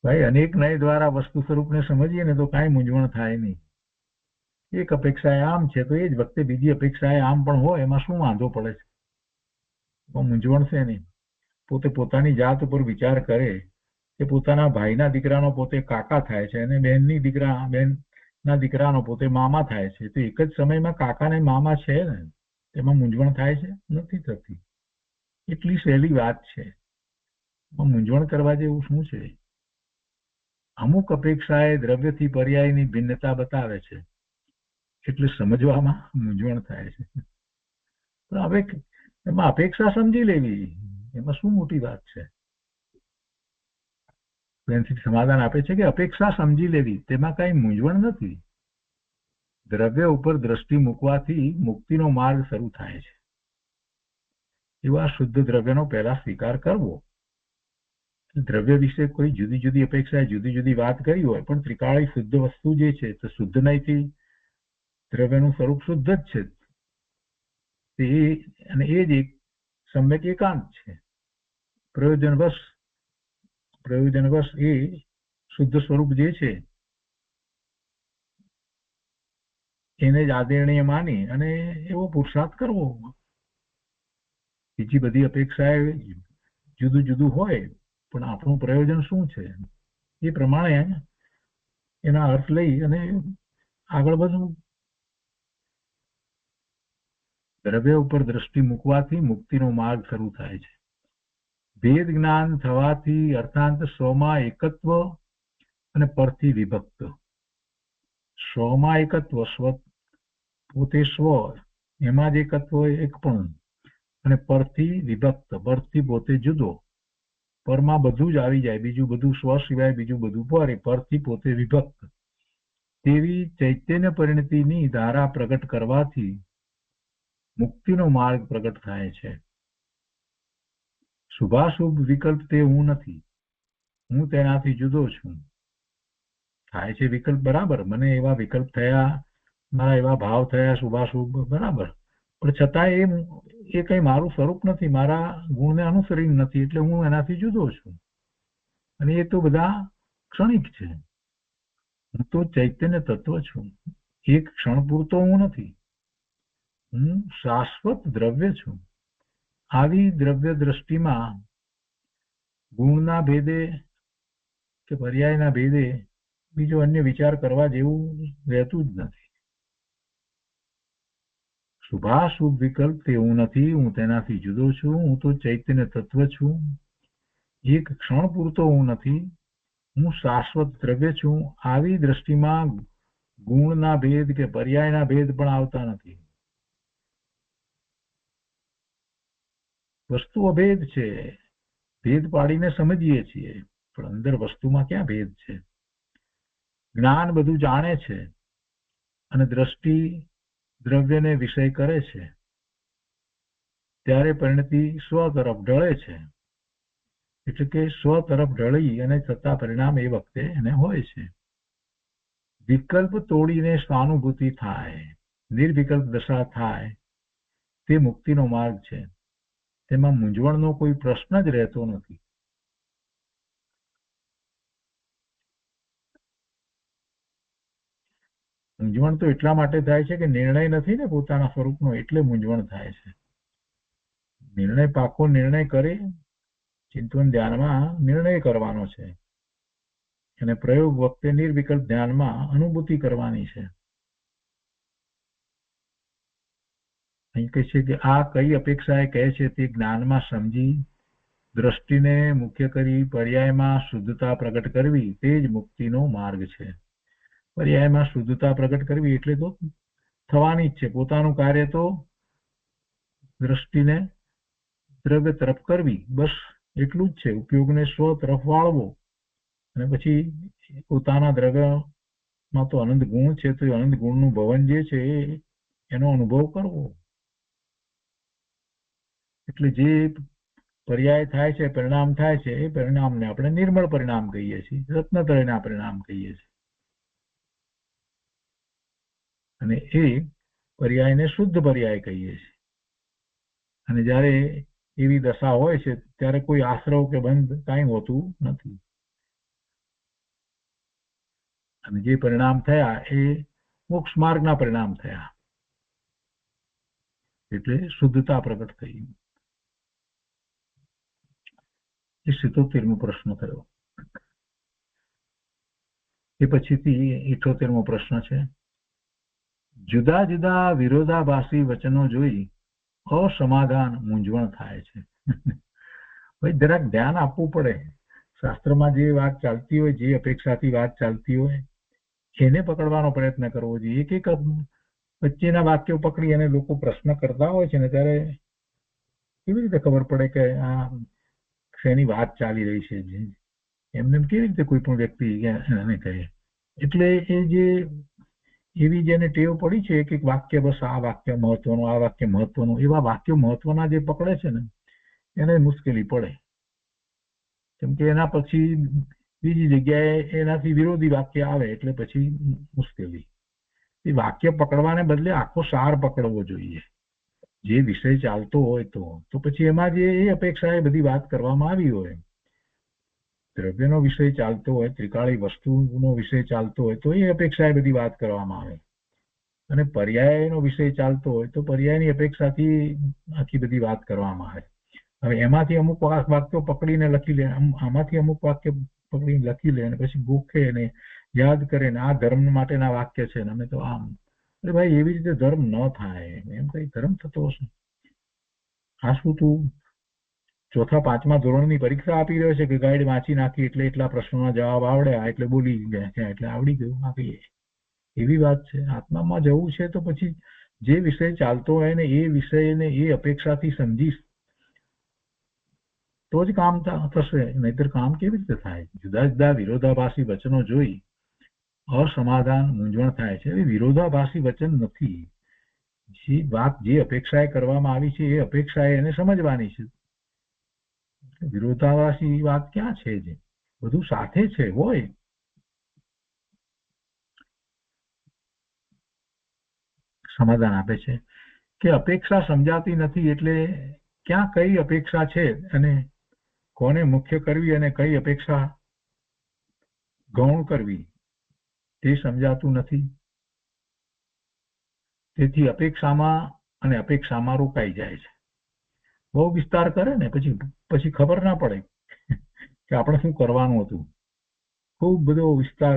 ભાઈ, અનેક નય દ્વારા વસ્તુ સ્વરૂપને સમજીએ ને તો કાંઈ મૂંઝવણ થાય નહીં. એક અપેક્ષા આમ છે તો એ જ વખતે બીજી અપેક્ષા આમ પણ હોય, એમાં શું વાંધો પડે છે? મૂંઝવણ છે નહીં. પોતે પોતાની જાત ઉપર વિચાર કરે કે પોતાના ભાઈના દીકરાનો પોતે કાકા થાય છે અને બેનના દીકરાનો પોતે મામા થાય છે, તો એક જ સમયમાં કાકા ને મામા છે ને, તેમાં મૂંઝવણ થાય છે? નથી થતી. એટલી સહેલી વાત છે, મૂંઝવણ કરવા જેવું શું છે? અમુક અપેક્ષા એ દ્રવ્યથી પર્યાયની ભિન્નતા બતાવે છે, એટલે સમજવામાં મૂંઝવણ થાય છે. પણ હવે એમાં અપેક્ષા સમજી લેવી, એમાં શું મોટી વાત છે? સમાધાન આપે છે કે અપેક્ષા સમજી લેવી, તેમાં કઈ મૂંઝવણ નથી. દ્રવ્ય ઉપર દ્રષ્ટિ મૂકવાથી મુક્તિનો માર્ગ શરૂ થાય છે. એવા શુદ્ધ દ્રવ્યનો પહેલા સ્વીકાર કરવો. દ્રવ્ય વિશે કોઈ જુદી જુદી અપેક્ષાએ જુદી જુદી વાત કરી હોય, પણ ત્રિકાળી શુદ્ધ વસ્તુ જે છે તો શુદ્ધ નહીંથી દ્રવ્યનું સ્વરૂપ શુદ્ધ જ છે, અને એ જ એક સમ્યક એકાંત છે. પ્રયોજનવશ એ શુદ્ધ સ્વરૂપ જે છે એને જ આદરણીય માની અને એવો પુરુષાર્થ કરવો. બીજી બધી અપેક્ષાએ જુદું જુદું હોય, પણ આપણું પ્રયોજન શું છે એ પ્રમાણે એના અર્થ લઈ અને આગળ વધવું. દ્રવ્ય ઉપર દ્રષ્ટિ મૂકવાથી મુક્તિનો માર્ગ શરૂ થાય છે. ભેદ જ્ઞાન થવાથી અર્થાંત સ્વમાં એકત્વ અને પરથી વિભક્ત. સ્વમાં એકત્વ, સ્વ પોતે સ્વ, એમાં જ એકત્વ એક પણ, અને પરથી વિભક્ત, પરથી પોતે જુદો. પરમાં બધું જ આવી જાય, બીજું બધું સ્વ સિવાય બીજું બધું પરથી પોતે વિભક્ત. તેવી ચૈતન્ય પરિણતિની ધારા પ્રગટ કરવાથી મુક્તિનો માર્ગ પ્રગટ થાય છે. શુભાશુભ વિકલ્પ તે હું નથી, હું તેનાથી જુદો છું. થાય છે વિકલ્પ, બરાબર, મને એવા વિકલ્પ થયા, મારા એવા ભાવ થયા શુભાશુભ, બરાબર, પણ છતાં એ કઈ મારું સ્વરૂપ નથી, મારા ગુણને અનુસરીને નથી, એટલે હું એનાથી જુદો છું. અને એ તો બધા ક્ષણિક છે. હું તો ચૈતન્ય તત્વ છું. એક ક્ષણ પૂરતો હું નથી, હું શાશ્વત દ્રવ્ય છું. આવી દ્રવ્ય દ્રષ્ટિમાં ગુણના ભેદે કે પર્યાયના ભેદે બીજો અન્ય વિચાર કરવા જેવું રહેતું જ નથી. શુભાશુભ વિકલ્પ તે હું નથી, હું તેનાથી જુદો છું. હું તો ચૈતન્ય તત્વ છું. એક ક્ષણ પૂરતો હું નથી, હું શાશ્વત દ્રવ્ય છું. આવી દ્રષ્ટિમાં ગુણના ભેદ કે પર્યાયના ભેદ પણ આવતા નથી. વસ્તુ અભેદ છે, ભેદ પાડીને સમજીએ છીએ, પણ અંદર વસ્તુમાં ક્યાં ભેદ છે? જ્ઞાન બધું જાણે છે અને દ્રષ્ટિ દ્રવ્યને વિષય કરે છે, ત્યારે પરિણતિ સ્વ તરફ ઢળે છે. એટલે કે સ્વ તરફ ઢળી અને થતા પરિણામ એ વખતે એને હોય છે. વિકલ્પ તોડીને સ્વાનુભૂતિ થાય, નિર્વિકલ્પ દશા થાય, તે મુક્તિનો માર્ગ છે. તેમાં મૂંઝવણનો કોઈ પ્રશ્ન જ રહેતો નથી. મૂંઝવણ તો એટલા માટે થાય છે કે નિર્ણય નથી ને પોતાના સ્વરૂપનો, એટલે મૂંઝવણ થાય છે. નિર્ણય પાકો નિર્ણય કરે, ચિંતન ધ્યાનમાં નિર્ણય કરવાનો છે, અને પ્રયોગ વખતે નિર્વિકલ્પ ધ્યાનમાં અનુભૂતિ કરવાની છે. અહીં કહે છે કે આ કઈ અપેક્ષા એ કહે છે તે જ્ઞાનમાં સમજી દ્રષ્ટિને મુખ્ય કરી પર્યાયમાં શુદ્ધતા પ્રગટ કરવી, તે જ મુક્તિનો માર્ગ છે. પર્યાયમાં શુદ્ધતા પ્રગટ કરવી એટલે તો થવાની જ છે. પોતાનું કાર્ય તો દ્રષ્ટિને દ્રવ્ય તરફ કરવી, બસ એટલું જ છે. ઉપયોગને સ્વ તરફ વાળવો, અને પછી પોતાના દ્રવ્યમાં તો અનંત ગુણ છે, તો અનંત ગુણનું ભવન જે છે એનો અનુભવ કરવો. એટલે જે પર્યાય થાય છે, પરિણામ થાય છે, એ પરિણામને આપણે નિર્મળ પરિણામ કહીએ છીએ, રત્નત્રયના પરિણામ કહીએ છીએ. અને એ પર્યાયને શુદ્ધ પર્યાય કહીએ છીએ. અને જ્યારે એવી દશા હોય છે ત્યારે કોઈ આશ્રવ કે બંધ કાંઈ હોતું નથી. અને જે પરિણામ થયા એ મોક્ષ માર્ગના પરિણામ થયા, એટલે શુદ્ધતા પ્રગટ થઈ. એ 77મો પ્રશ્ન થયો. એ પછીથી 78મો પ્રશ્ન છે. જુદા જુદા વિરોધાભાસી વચનો જોઈ અસમાધાન મૂંઝવણ થાય છે. ભાઈ જરાક ધ્યાન આપવું પડે. શાસ્ત્રમાં જે વાત ચાલતી હોય, જે અપેક્ષાથી વાત ચાલતી હોય, એને પકડવાનો પ્રયત્ન કરવો જોઈએ. એક એક વચ્ચેના વાક્યો પકડી અને લોકો પ્રશ્ન કરતા હોય છે ને, ત્યારે કેવી રીતે ખબર પડે કે આ શેની વાત ચાલી રહી છે? એમને કેવી રીતે કોઈ પણ વ્યક્તિ એને કહે? એટલે એ જે એવી જેને ટેવ પડી છે, એક એક વાક્ય, બસ આ વાક્ય મહત્વનું, આ વાક્ય મહત્વનું, એવા વાક્યો મહત્વના જે પકડે છે ને, એને મુશ્કેલી પડે. કેમ કે એના પછી બીજી જગ્યાએ એનાથી વિરોધી વાક્ય આવે, એટલે પછી મુશ્કેલી. એ વાક્ય પકડવાને બદલે આખો સાર પકડવો જોઈએ. જે વિષય ચાલતો હોય તો પછી એમાં જે એ અપેક્ષા એ બધી વાત કરવામાં આવી હોય, દ્રવ્યનો વિષય ચાલતો હોય, ત્રિકાળી વસ્તુનો વિષય ચાલતો હોય, તો એ અપેક્ષા એ બધી વાત કરવામાં આવે. અને પર્યાયનો વિષય ચાલતો હોય તો પર્યાયની અપેક્ષાથી આખી બધી વાત કરવામાં આવે. હવે એમાંથી અમુક વાક્યો પકડીને લખી લે, આમાંથી અમુક વાક્ય પકડીને લખી લે, અને પછી ગોખે ને યાદ કરે ને આ ધર્મ માટેના વાક્ય છે ને અમે તો આમ. અરે ભાઈ, એવી રીતે ધર્મ ન થાય. એમ કઈ ધર્મ થતો હશે? આ શું તું ચોથા પાંચમા ધોરણની પરીક્ષા આપી રહ્યો છે કે ગાઈડ વાંચી નાખી એટલે એટલા પ્રશ્નોના જવાબ આવડ્યા એટલે બોલી ગયા, એટલે આવડી ગયું? આપી એવી વાત છે? આત્મામાં જવું છે તો પછી જે વિષય ચાલતો હોય ને એ વિષયને એ અપેક્ષાથી સમજીશ તો જ કામ થશે, નહીતર કામ કેવી રીતે થાય? જુદા જુદા વિરોધાભાસી વચનો જોઈ અસમાધાન મૂંઝવણ થાય છે. એ વિરોધાભાસી વચન નથી. જે વાત જે અપેક્ષાએ કરવામાં આવી છે એ અપેક્ષાએ એને સમજવાની છે. વિરોધાભાસી વાત ક્યાં છે? જે બધું સાથે છે હોય. સમાધાન આપે છે કે અપેક્ષા સમજાતી નથી, એટલે ક્યાં કઈ અપેક્ષા છે અને કોને મુખ્ય કરવી અને કઈ અપેક્ષા ગૌણ કરવી તે સમજાતું નથી. તેથી અપેક્ષામાં અને અપેક્ષામાં રોકાઈ જાય છે. બહુ વિસ્તાર કરે ને પછી ખબર ના પડે કે આપણે શું કરવાનું હતું. ખૂબ બધો વિસ્તાર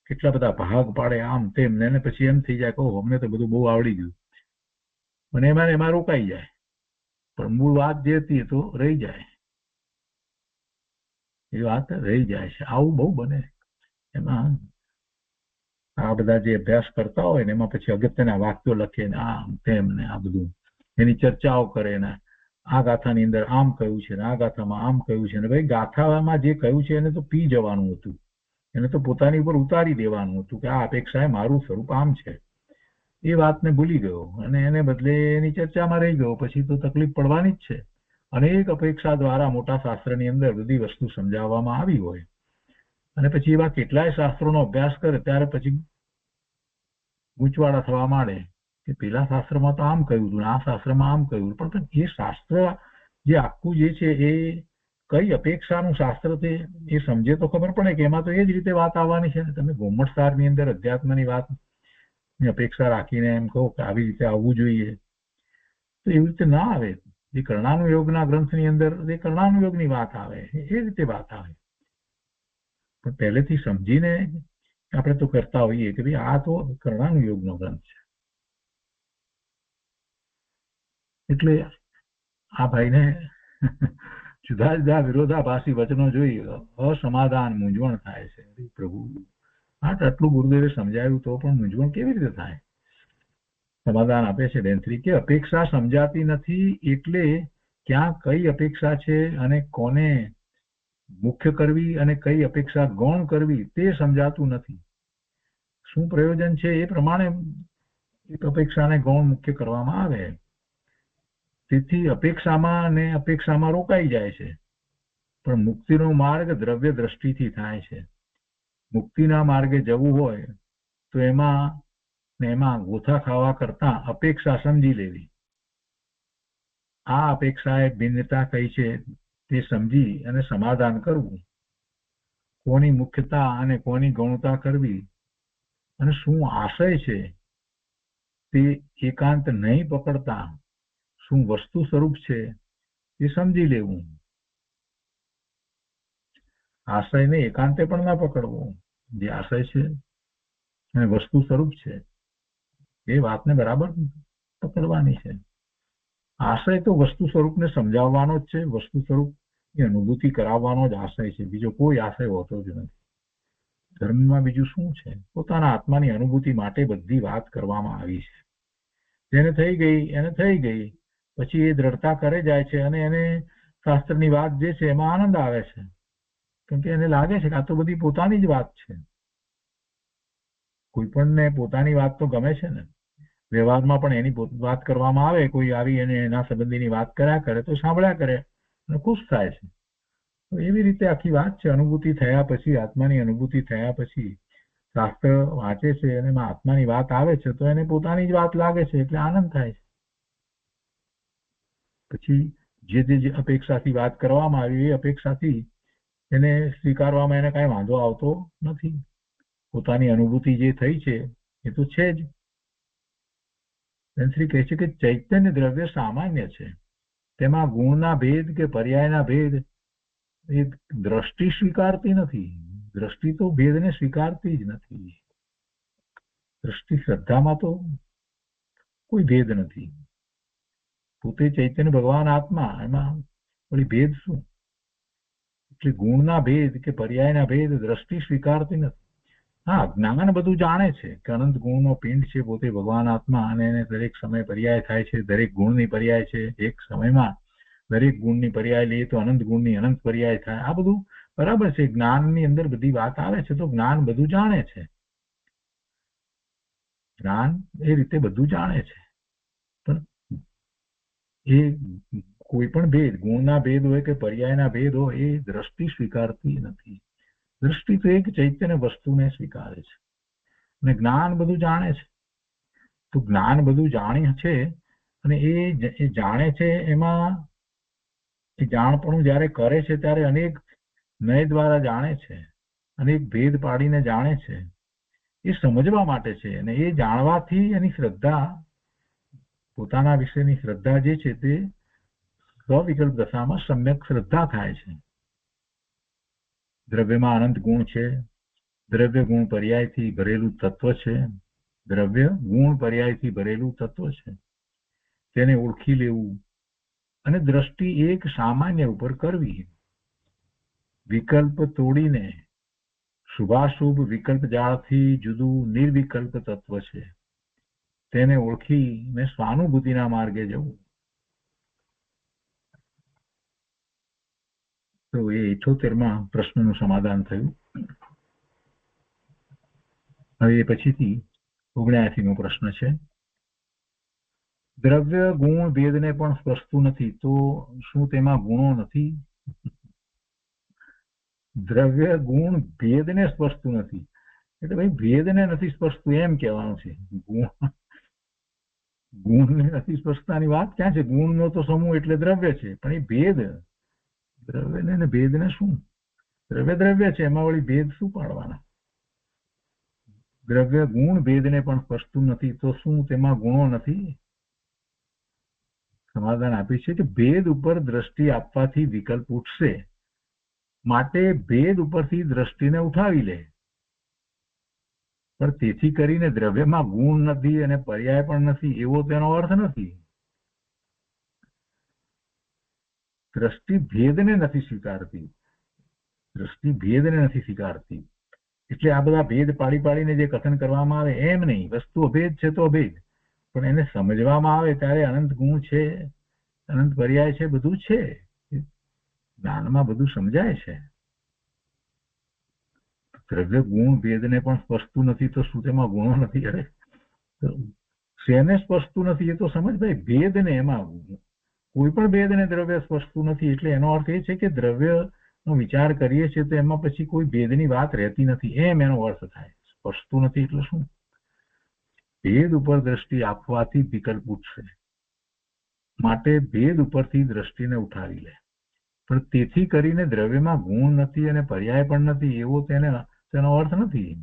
કેટલા બધા ભાગ પાડે આમ તેમ, ને પછી એમ થઈ જાય કે અમને તો બધું બહુ આવડી ગયું, અને એમાં રોકાઈ જાય. પણ મૂળ વાત જે હતી તો રહી જાય, એ વાત રહી જાય છે. આવું બહુ બને. એમાં આ બધા જે અભ્યાસ કરતા હોય ને એમાં પછી અગત્યના વાક્યો લખે ને આમ તેમ ને આ બધું એની ચર્ચાઓ કરે ને આ ગાથાની અંદર આમ કહ્યું છે ને આ ગાથામાં આમ કહ્યું છે ને. ભાઈ, ગાથામાં જે કહ્યું છે એને તો પી જવાનું હતું, એને તો પોતાની ઉપર ઉતારી દેવાનું હતું કે આ અપેક્ષા મારું સ્વરૂપ આમ છે. એ વાતને ભૂલી ગયો અને એને બદલે એની ચર્ચામાં રહી ગયો. પછી તો તકલીફ પડવાની જ છે. અનેક અપેક્ષા દ્વારા મોટા શાસ્ત્રની અંદર બધી વસ્તુ સમજાવવામાં આવી હોય, અને પછી એવા કેટલાય શાસ્ત્રોનો અભ્યાસ કરે ત્યારે પછી ગૂંચવાડા થવા માંડે કે પેલા શાસ્ત્રમાં તો આમ કહ્યું હતું, આ શાસ્ત્રમાં આમ કહ્યું. પણ એ શાસ્ત્ર જે આખું જે છે એ કઈ અપેક્ષાનું શાસ્ત્ર છે એ સમજે તો ખબર પડે કે એમાં તો એ જ રીતે વાત આવવાની છે ને. તમે ગોમટસારની અંદર અધ્યાત્મની વાત અપેક્ષા રાખીને એમ કહો કે આવી રીતે આવવું જોઈએ, તો એવી રીતે ના આવે. જે કર્ણાનુયોગના ગ્રંથની અંદર એ કર્ણાનુયોગની વાત આવે, એ રીતે વાત આવે. પણ પહેલેથી સમજીને આપણે તો કરતા હોઈએ કે ભાઈ આ તો કર્ણાનુયોગનો ગ્રંથ છે. એટલે આ ભાઈને જુદા જુદા વિરોધાભાસી વચનો જોઈ અસમાધાન મૂંઝવણ થાય છે. પ્રભુ, આટલું ગુરુદેવે સમજાવ્યું તો પણ મૂંઝવણ કેવી રીતે થાય? સમાધાન આપે છે બેનશ્રી કે અપેક્ષા સમજાતી નથી, એટલે ક્યાં કઈ અપેક્ષા છે અને કોને મુખ્ય કરવી અને કઈ અપેક્ષા ગૌણ કરવી તે સમજાતું નથી. શું પ્રયોજન છે એ પ્રમાણે એક અપેક્ષાને ગૌણ મુખ્ય કરવામાં આવે. તેથી અપેક્ષામાં ને અપેક્ષામાં રોકાઈ જાય છે. પણ મુક્તિનો માર્ગ દ્રવ્ય દ્રષ્ટિથી થાય છે. મુક્તિના માર્ગે જવું હોય તો એમાં ગોથા ખાવા કરતા અપેક્ષા સમજી લેવી. આ અપેક્ષા એ ભિન્નતા કઈ છે તે સમજી અને સમાધાન કરવું. કોની મુખ્યતા અને કોની ગૌણતા કરવી અને શું આશય છે તે એકાંત નહીં પકડતા શું વસ્તુ સ્વરૂપ છે તે સમજી લેવું. આશયને એકાંતે પણ ના પકડવો. જે આશય છે અને વસ્તુ સ્વરૂપ છે એ વાતને બરાબર પકડવાની છે. આશય તો વસ્તુ સ્વરૂપને સમજાવવાનો જ છે. વસ્તુ સ્વરૂપ ની અનુભૂતિ કરાવવાનો જ આશય છે. બીજો કોઈ આશય હોતો જ નથી. ધર્મમાં બીજું શું છે? પોતાના આત્માની અનુભૂતિ માટે બધી વાત કરવામાં આવી છે. જેને થઈ ગઈ એને થઈ ગઈ. પછી એ દ્રઢતા કરે જાય છે અને એને શાસ્ત્રની વાત જે છે એમાં આનંદ આવે છે. કેમ કે એને લાગે છે કે આ તો બધી પોતાની જ વાત છે. કોઈ પણને પોતાની વાત તો ગમે છે ને. વ્યવહારમાં પણ એની વાત કરવામાં આવે, કોઈ આવી અને એના સંબંધીની વાત કર્યા કરે તો સાંભળ્યા કરે અને ખુશ થાય છે. તો એવી રીતે આખી વાત છે. અનુભૂતિ થયા પછી, આત્માની અનુભૂતિ થયા પછી શાસ્ત્ર વાંચે છે અને એમાં આત્માની વાત આવે છે તો એને પોતાની જ વાત લાગે છે એટલે આનંદ થાય છે. પછી જે અપેક્ષાથી વાત કરવામાં આવી એ અપેક્ષાથી એને સ્વીકારવામાં એને કાંઈ વાંધો આવતો નથી. પોતાની અનુભૂતિ જે થઈ છે એ તો છે જ. શ્રી કહે છે કે ચૈતન્ય દ્રવ્ય સામાન્ય છે. તેમાં ગુણના ભેદ કે પર્યાયના ભેદ એ દ્રષ્ટિ સ્વીકારતી નથી. દ્રષ્ટિ તો ભેદને સ્વીકારતી જ નથી. દ્રષ્ટિ શ્રદ્ધામાં તો કોઈ ભેદ નથી. પોતે ચૈતન્ય ભગવાન આત્મા, એમાં વળી ભેદ શું? એટલે ગુણના ભેદ કે પર્યાયના ભેદ દ્રષ્ટિ સ્વીકારતી નથી. હા, જ્ઞાન બધું જાણે છે કે અનંત ગુણનો પિંડ છે પોતે ભગવાન આત્મા અને એને દરેક સમય પર્યાય થાય છે. દરેક ગુણની પર્યાય છે. એક સમયમાં દરેક ગુણની પર્યાય લઈએ તો અનંત ગુણની અનંત પર્યાય થાય. આ બધું બરાબર છે. જ્ઞાનની અંદર બધી વાત આવે છે તો જ્ઞાન બધું જાણે છે. જ્ઞાન એ રીતે બધું જાણે છે. પણ એ કોઈ પણ ભેદ, ગુણના ભેદ હોય કે પર્યાયના ભેદ હોય, એ દ્રષ્ટિ સ્વીકારતી નથી. દ્રષ્ટિ તો એક ચૈતન્ય વસ્તુને સ્વીકારે છે અને જ્ઞાન બધું જાણે છે. તો જ્ઞાન બધું જાણે છે અને એ જાણે છે એમાં એ જાણપણું જયારે કરે છે ત્યારે અનેક નય દ્વારા જાણે છે, અનેક ભેદ પાડીને જાણે છે. એ સમજવા માટે છે અને એ જાણવાથી એની શ્રદ્ધા, પોતાના વિશેની શ્રદ્ધા જે છે તે સ્વવિકલ્પ દશામાં સમ્યક શ્રદ્ધા થાય છે. દ્રવ્યમાં અનંત ગુણ છે. દ્રવ્ય ગુણ પર્યાયથી ભરેલું તત્વ છે. દ્રવ્ય ગુણ પર્યાયથી ભરેલું તત્વ છે. તેને ઓળખી લેવું અને દ્રષ્ટિ એક સામાન્ય ઉપર કરવી. વિકલ્પ તોડીને શુભાશુભ વિકલ્પ જાળથી જુદું નિર્વિકલ્પ તત્વ છે. તેને ઓળખીને સ્વાનુભૂતિના માર્ગે જવું. તો એ 78માં પ્રશ્નનું સમાધાન થયું. હવે પછીથી 79મો પ્રશ્ન છે. દ્રવ્ય ગુણ ભેદને પણ સ્પર્શતું નથી તો શું તેમાં ગુણો નથી? દ્રવ્ય ગુણ ભેદને સ્પર્શતું નથી એટલે ભાઈ ભેદને નથી સ્પર્શતું એમ કહેવાનું છે. ગુણને નથી સ્પર્શતાની વાત ક્યાં છે? ગુણનો તો સમૂહ એટલે દ્રવ્ય છે, પણ એ ભેદ, દ્રવ્યને ને ભેદને શું? દ્રવ્ય દ્રવ્ય છે, એમાં વળી ભેદ શું પાડવાના? દ્રવ્ય ગુણ ભેદને પણ સ્પર્શતું નથી તો શું તેમાં ગુણો નથી? સમાધાન આપ્યું છે કે ભેદ ઉપર દ્રષ્ટિ આપવાથી વિકલ્પ ઉઠશે, માટે ભેદ ઉપરથી દ્રષ્ટિને ઉઠાવી લે. પણ તેથી કરીને દ્રવ્યમાં ગુણ નથી અને પર્યાય પણ નથી એવો તેનો અર્થ નથી. દ્રષ્ટિ ભેદને નથી સ્વીકારતી. દ્રષ્ટિ ભેદને નથી સ્વીકારતી એટલે આ બધા ભેદ પાડી પાડીને જે કથન કરવામાં આવે એમ નહીં. વસ્તુ અભેદ છે તો અભેદ, પણ એને સમજવામાં આવે ત્યારે અનંત ગુણ છે, અનંત પર્યાય છે, બધું છે. જ્ઞાનમાં બધું સમજાય છે. દ્રવ્ય ગુણ ભેદને પણ સ્પર્શતું નથી તો શું તેમાં ગુણો નથી? અરે શેને સ્પર્શતું નથી એ તો સમજ ભાઈ. ભેદ ને એમાં કોઈ પણ ભેદ અને દ્રવ્ય સ્પર્શતું નથી. એટલે એનો અર્થ એ છે કે દ્રવ્યનો વિચાર કરીએ છીએ તો એમાં પછી કોઈ ભેદની વાત રહેતી નથી, એમ એનો અર્થ થાય. સ્પર્શતું નથી એટલે શું? ભેદ ઉપર દ્રષ્ટિ આપવાથી વિકલ્પ ઉઠશે, માટે ભેદ ઉપરથી દ્રષ્ટિને ઉઠાવી લે. પણ તેથી કરીને દ્રવ્યમાં ગુણ નથી અને પર્યાય પણ નથી એવો તેનો અર્થ નથી.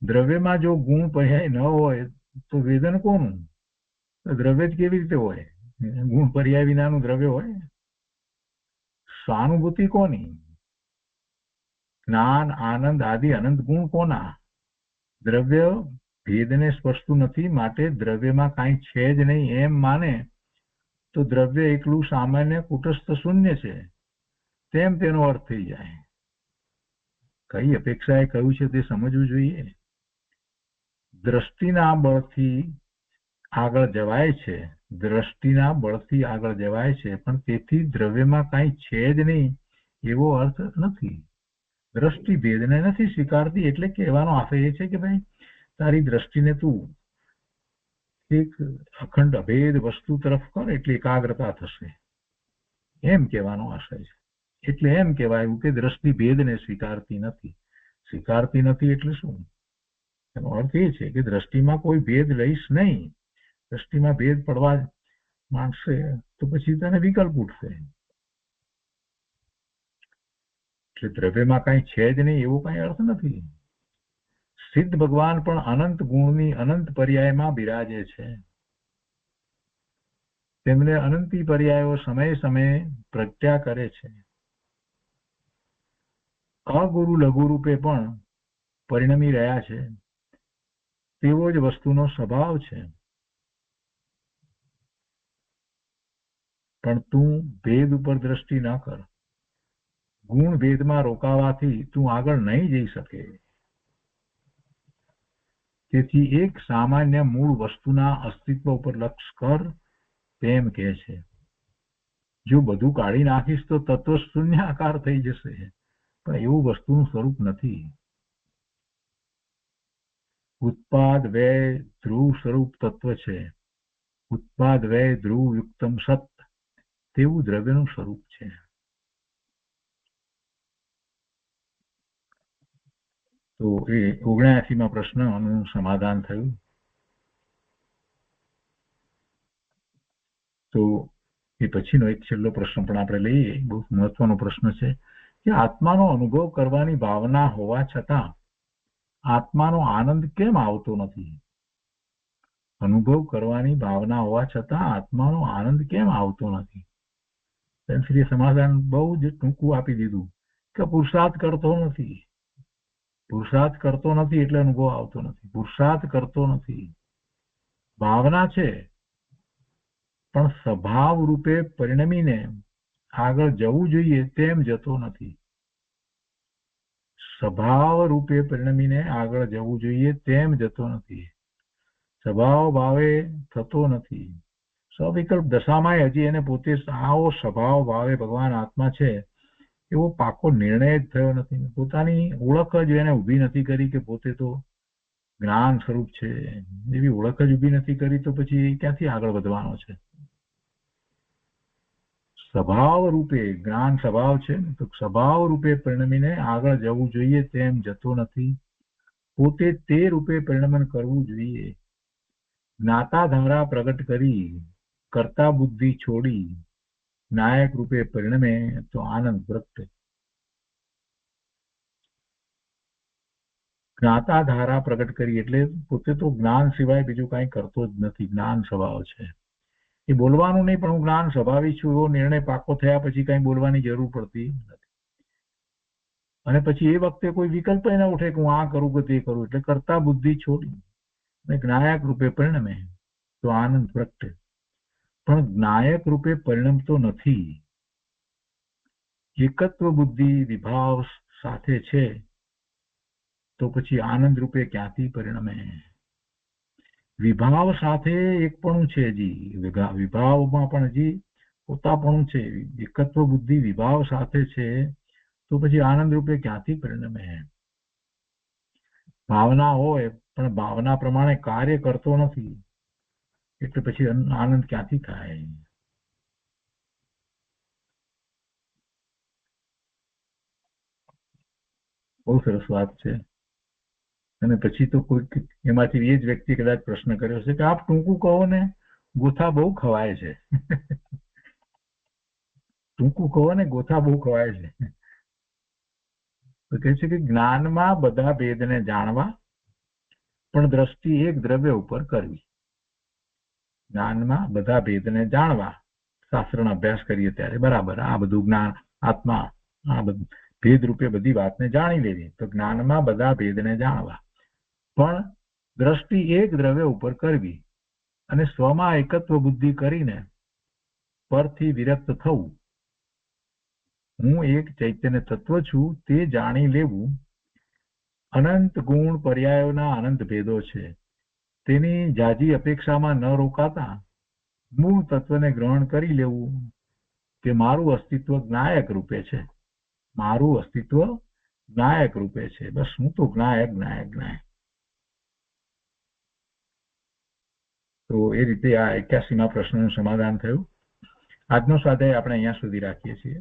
દ્રવ્યમાં જો ગુણ પર્યાય ન હોય તો વેદન કોનું? દ્રવ્ય જ કેવી રીતે હોય? ગુણ પર્યાય વિનાનું દ્રવ્ય હોય? સ્વાનુભૂતિ કોની? જ્ઞાન, આનંદ આદિ અનંત ગુણ કોના? દ્રવ્ય ભેદને સ્પર્શતું નથી, માટે દ્રવ્યમાં કાંઈ છે જ નહીં એમ માને તો દ્રવ્ય એકલું સામાન્ય કુટસ્થ શૂન્ય છે તેમ તેનો અર્થ થઈ જાય. કઈ અપેક્ષાએ કહ્યું છે તે સમજવું જોઈએ. દ્રષ્ટિના બળથી આગળ જવાય છે, દ્રષ્ટિના બળથી આગળ જવાય છે, પણ તેથી દ્રવ્યમાં કાંઈ છે જ નહીં એવો અર્થ નથી. દ્રષ્ટિ ભેદને નથી સ્વીકારતી, એટલે કહેવાનો આશય એ છે કે ભાઈ તારી દ્રષ્ટિને તું એક અખંડ અભેદ વસ્તુ તરફ કર એટલે એકાગ્રતા થશે, એમ કહેવાનો આશય છે. એટલે એમ કહેવાયું કે દ્રષ્ટિ ભેદને સ્વીકારતી નથી. સ્વીકારતી નથી એટલે શું? એનો અર્થ એ છે કે દ્રષ્ટિમાં કોઈ ભેદ લઈશ નહીં. દ્રષ્ટિમાં ભેદ પડવા માંગશે તો પછી તને વિકલ્પ ઉઠશે. એટલે દ્રવ્યમાં કઈ છે જ નહીં એવો કઈ અર્થ નથી. સિદ્ધ ભગવાન પણ અનંત ગુણની અનંત પર્યાયમાં બિરાજે છે. તેમને અનંતી પર્યાયો સમયે સમયે પ્રગટ્યા કરે છે. અગુરુ લઘુ રૂપે પણ પરિણમી રહ્યા છે. તેવો જ વસ્તુનો સ્વભાવ છે. પણ તું ભેદ ઉપર દ્રષ્ટિ ન કર. ગુણ ભેદમાં રોકાવાથી તું આગળ નહીં જઈ શકે. તેથી એક સામાન્ય મૂળ વસ્તુના અસ્તિત્વ ઉપર લક્ષ કર તેમ કહે છે. જો બધું કાઢી નાખીશ તો તત્વ શૂન્યાકાર થઈ જશે, પણ એવું વસ્તુનું સ્વરૂપ નથી. ઉત્પાદ વ્યય ધ્રુવ સ્વરૂપ તત્વ છે. ઉત્પાદ વ્યય ધ્રુવ યુક્તમ સત તેવું દ્રવ્યનું સ્વરૂપ છે. તો એ 79માં પ્રશ્નનું સમાધાન થયું. તો એ પછીનો એક છેલ્લો પ્રશ્ન પણ આપણે લઈએ. બહુ મહત્વનો પ્રશ્ન છે કે આત્માનો અનુભવ કરવાની ભાવના હોવા છતાં આત્માનો આનંદ કેમ આવતો નથી? અનુભવ કરવાની ભાવના હોવા છતાં આત્માનો આનંદ કેમ આવતો નથી? શ્રી સમાધાન બહુ જ ટૂંકું આપી દીધું કે પુરુષાર્થ કરતો નથી. પુરુષાર્થ કરતો નથી એટલે અનુભવ આવતો નથી. પુરુષાર્થ કરતો નથી, ભાવના છે પણ સ્વભાવ રૂપે પરિણમીને આગળ જવું જોઈએ તેમ જતો નથી. સ્વભાવ રૂપે પરિણમીને આગળ જવું જોઈએ તેમ જતો નથી. સ્વભાવ ભાવે થતો નથી. સ્વવિકલ્પ દશામાં હજી એને પોતે આવો સ્વભાવ ભાવે ભગવાન આત્મા છે એવો પાકો નિર્ણય જ થયો નથી. પોતાની ઓળખ જ એને ઊભી નથી કરી કે પોતે તો જ્ઞાન સ્વરૂપ છે. એવી ઓળખ જ ઊભી નથી કરી તો પછી ક્યાંથી આગળ વધવાનો છે? સ્વભાવ રૂપે જ્ઞાન સ્વભાવ છે તો સ્વભાવ રૂપે પરિણમીને આગળ જવું જોઈએ તેમ જતો નથી. પોતે તે રૂપે પરિણમન કરવું જોઈએ. જ્ઞાતા ધારા પ્રગટ કરી કર્તા બુદ્ધિ છોડી નાયક રૂપે પરિણમે તો આનંદ પ્રગટે. જ્ઞાતા ધારા પ્રગટ કરી એટલે પોતે તો જ્ઞાન સિવાય બીજું કાંઈ કરતો જ નથી. જ્ઞાન સ્વભાવ છે. એ બોલવાનું નહીં પણ હું જ્ઞાન સ્વભાવી છું એવો નિર્ણય પાકો થયા પછી કઈ બોલવાની જરૂર પડતી નથી. અને પછી એ વખતે કોઈ વિકલ્પ ન ઉઠે કે હું આ કરું કે તે કરું. એટલે કરતા બુદ્ધિ છોડી અને જ્ઞાયક રૂપે પરિણમે તો આનંદ પ્રગટે. પણ જ્ઞાયક રૂપે પરિણમતો નથી. એકત્વ બુદ્ધિ વિભાવ સાથે છે તો પછી આનંદ રૂપે ક્યાંથી પરિણમે? વિભાવ સાથે એકપણું છે. હજી વિભાવમાં પણ હજી પોતાપણું છે. એકત્વ બુદ્ધિ વિભાવ સાથે છે તો પછી આનંદ રૂપે ક્યાંથી પરિણમે? ભાવના હોય પણ ભાવના પ્રમાણે કાર્ય કરતો નથી એટલે પછી આનંદ ક્યાંથી થાય? બહુ સરસ વાત છે. અને પછી તો કોઈક એમાંથી એ જ વ્યક્તિ કદાચ પ્રશ્ન કર્યો છે કે આપ ટૂંકું કહો ને, ગોથા બહુ ખવાય છે. ટૂંકું કહો ને, ગોથા બહુ ખવાય છે. તો કહે છે કે જ્ઞાનમાં બધા ભેદને જાણવા, પણ દ્રષ્ટિ એક દ્રવ્ય ઉપર કરવી. જ્ઞાનમાં બધા ભેદને જાણવા, શાસ્ત્રનો અભ્યાસ કરીએ ત્યારે બરાબર આ બધું જ્ઞાન, આત્મા, આ બધું ભેદ રૂપે બધી વાતને જાણી લેવી. તો જ્ઞાનમાં બધા ભેદને જાણવા, પણ દ્રષ્ટિ એક દ્રવ્ય ઉપર કરવી અને સ્વમાં એકત્વ બુદ્ધિ કરીને પરથી વિરક્ત થવું. હું એક ચૈતન્ય તત્વ છું તે જાણી લેવું. અનંત ગુણ પર્યાયોના અનંત ભેદો છે, તેની જાજી અપેક્ષામાં ન રોકાતા મૂળ તત્વને ગ્રહણ કરી લેવું કે મારું અસ્તિત્વ જ્ઞાયક રૂપે છે. મારું અસ્તિત્વ જ્ઞાયક રૂપે છે. બસ હું તો જ્ઞાયક જ્ઞાયક જ્ઞાયક. તો એ રીતે આ 81મા પ્રશ્નનું સમાધાન થયું. આજનો સ્વાધ્યાય આપણે અહીંયા સુધી રાખીએ છીએ.